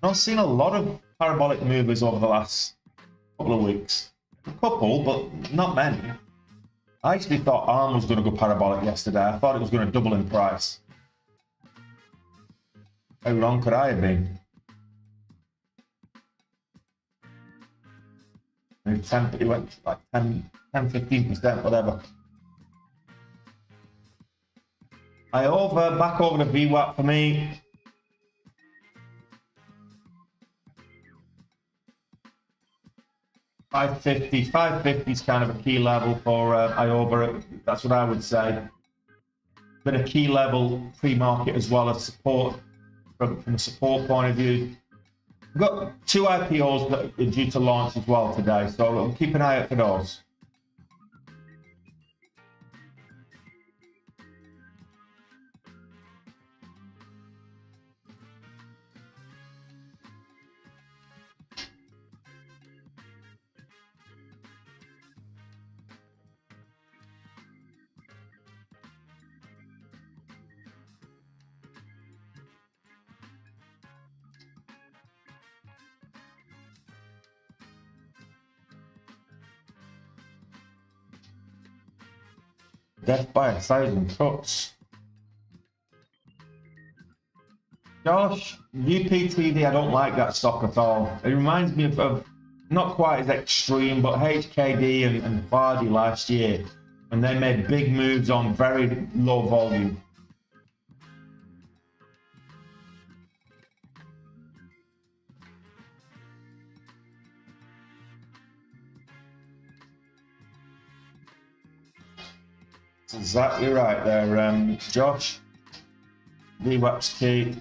Not seeing a lot of parabolic movers over the last couple of weeks. A couple, but not many. I actually thought ARM was going to go parabolic yesterday. I thought it was going to double in price. How wrong could I have been? It went like 10-15%, whatever. Back over the VWAP for me. $550 is kind of a key level for IOVA. That's what I would say. Been a key level pre-market as well as support from a support point of view. We've got 2 IPOs that are due to launch as well today, so keep an eye out for those. Death by 1,000 cuts. Gosh, UPTD, I don't like that stock at all. It reminds me of not quite as extreme, but HKD and Vardy last year, and they made big moves on very low volume. That's exactly right there, Josh. VWAP's key.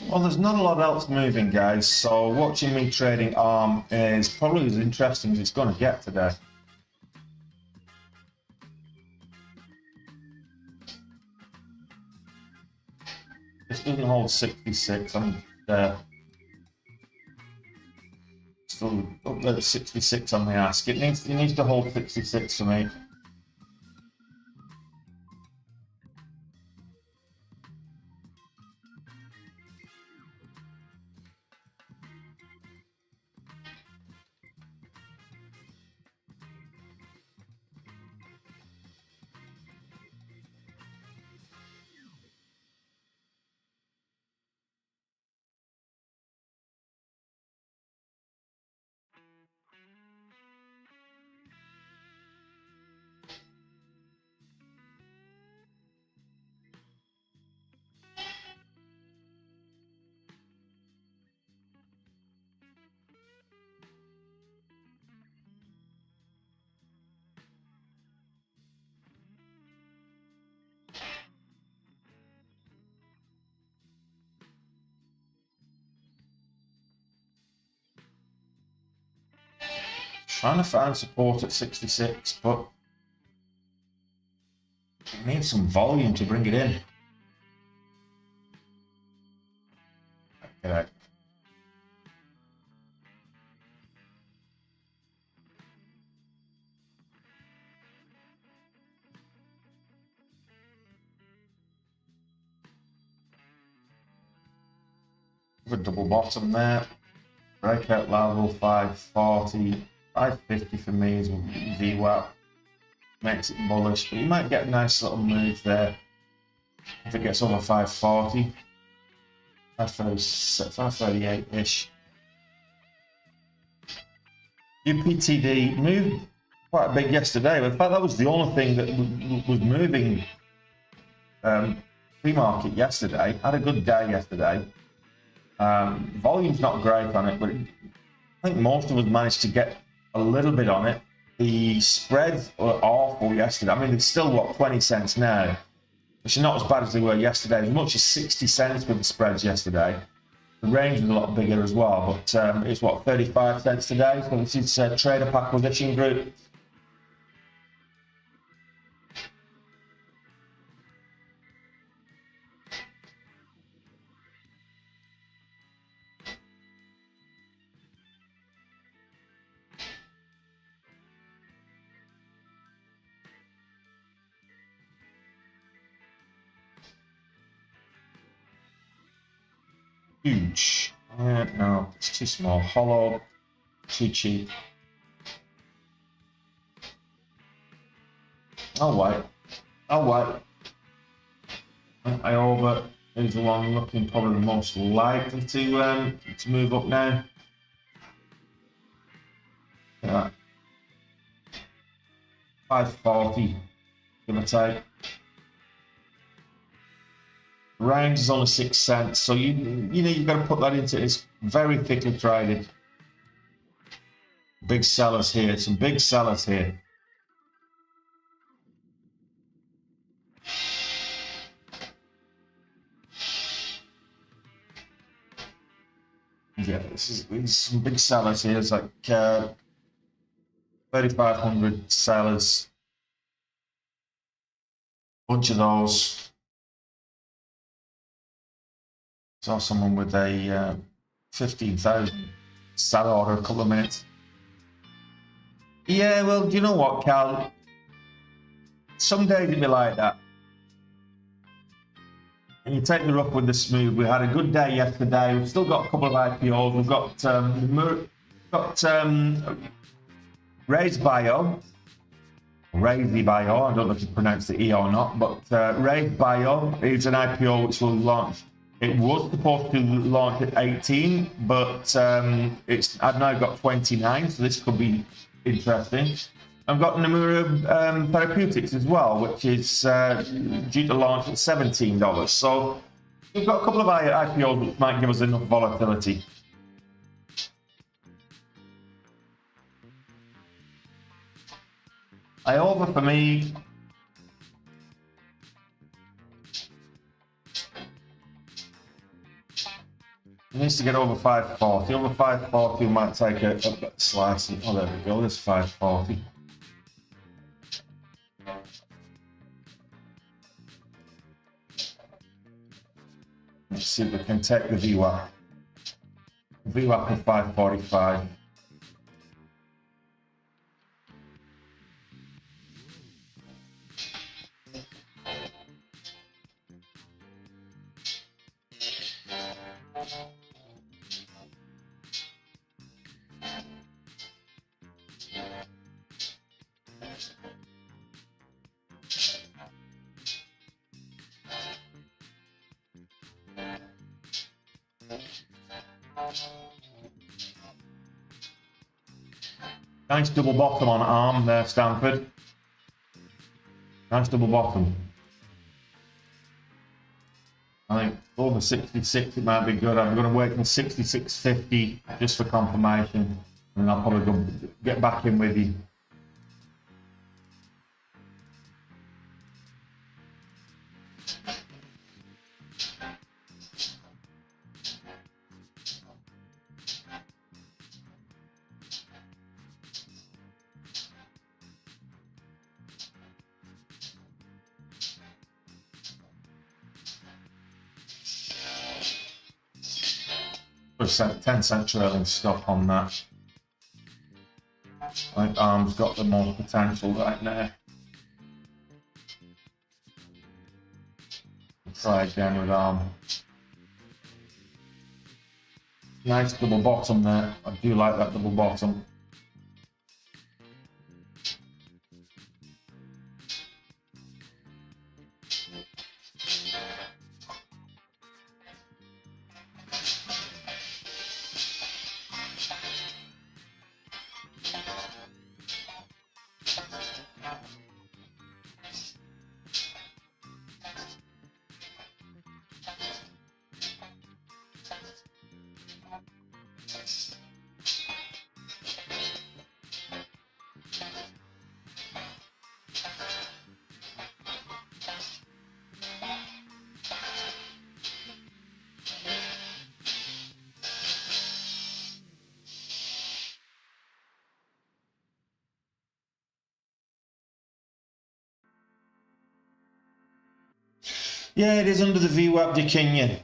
Well, there's not a lot else moving, guys, so watching me trading ARM is probably as interesting as it's going to get today. This doesn't hold 66. I'm still up there at 66 on the ask. It needs to hold 66 for me. Trying to find support at 66, but it needs some volume to bring it in. Okay. a double bottom there. Breakout level 540, 550 for me is VWAP. Makes it bullish, but you might get a nice little move there if it gets over 540. 538-ish. UPTD moved quite big yesterday. In fact, that was the only thing that was moving pre-market yesterday. Had a good day yesterday. Volume's not great on it, but I think most of us managed to get a little bit on it. The spreads were awful yesterday. I mean, it's still, what, 20 cents now, which are not as bad as they were yesterday. As much as 60 cents with the spreads yesterday. The range was a lot bigger as well, but it's, what, 35 cents today. So this is Trader Acquisition Group. Huge. No, it's too small. Hollow, too cheap. I'll wait. I over is the one looking probably the most likely to move up now. Yeah. 540, give or take. Range is only 6 cents, so you've got to put that into it. It's very thickly traded. Big sellers here, some big sellers here. Yeah, these some big sellers here. It's like 3,500 sellers. Bunch of those. Saw someone with a 15,000 sell order a couple of minutes. Yeah, well, do you know what, Cal? Some days it'd be like that. And you take the rough with the smooth. We had a good day yesterday. We've still got a couple of IPOs. We've got Raise Bio. Raise Bio. I don't know if you pronounce the E or not, but Raise Bio is an IPO which will launch. It was supposed to launch at 18, but I've now got 29, so this could be interesting. I've got Nomura Therapeutics as well, which is due to launch at $17. So we've got a couple of IPOs which might give us enough volatility. Over for me. It needs to get over 540. Over 540, we might take a slice. Oh, there we go. There's 540. Let's see if we can take the VWAP. VWAP of 545. Nice double bottom on ARM there, Stanford. Nice double bottom. I think over 66 it might be good. I'm going to wait until 66.50 just for confirmation, and then I'll probably go get back in with you. Put 10 cent trailing stop on that. I think ARM's got the most potential right now. Try again with ARM. Nice double bottom there. I do like that double bottom. Yeah, it is under the VWAP Dikinya.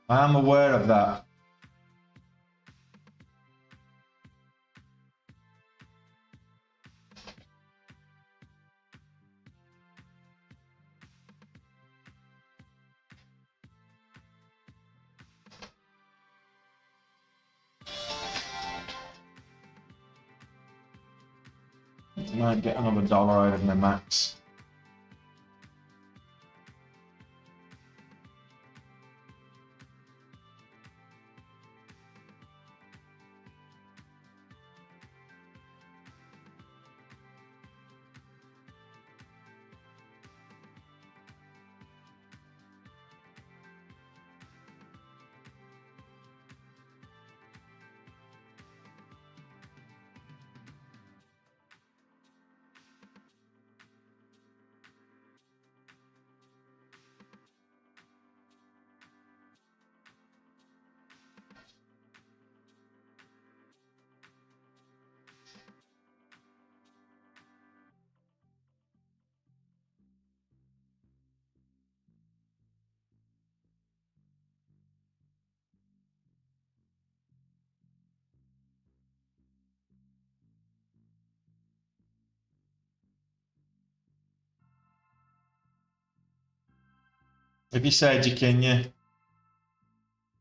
I'm aware of that. Might get another dollar out of my max. Like you said, Dikinya,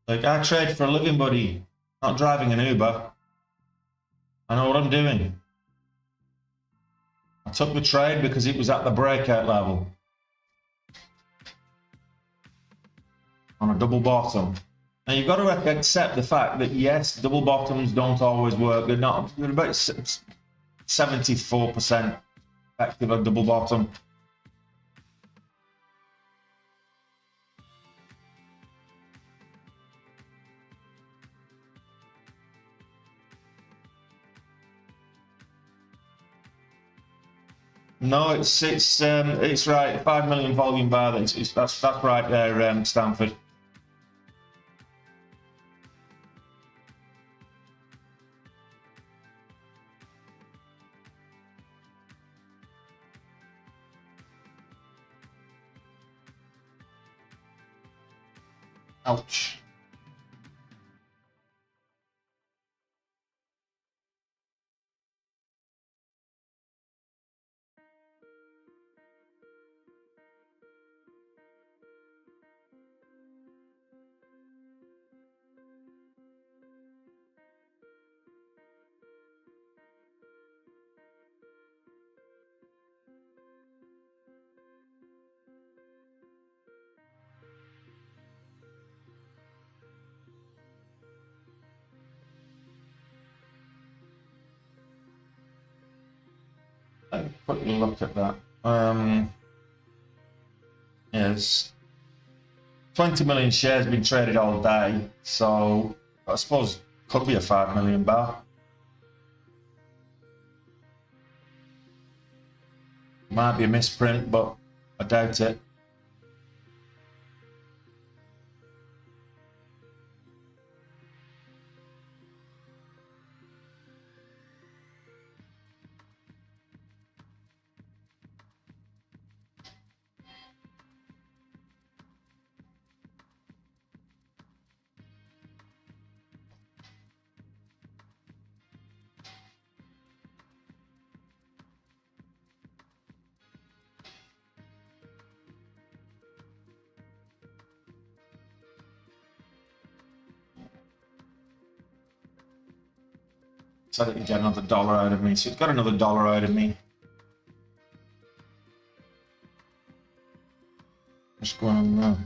like I trade for a living, buddy. Not driving an Uber. I know what I'm doing. I took the trade because it was at the breakout level on a double bottom. Now you've got to accept the fact that yes, double bottoms don't always work. They're not. They're about 74% effective at double bottom. No, it's right. 5 million volume bar. That's right there, Stanford. Ouch. Quickly look at that. Yes, 20 million shares been traded all day, so I suppose could be a 5 million bar. Might be a misprint, but I doubt it. said it would get another dollar out of me, so it's got another dollar out of me. What's going on now?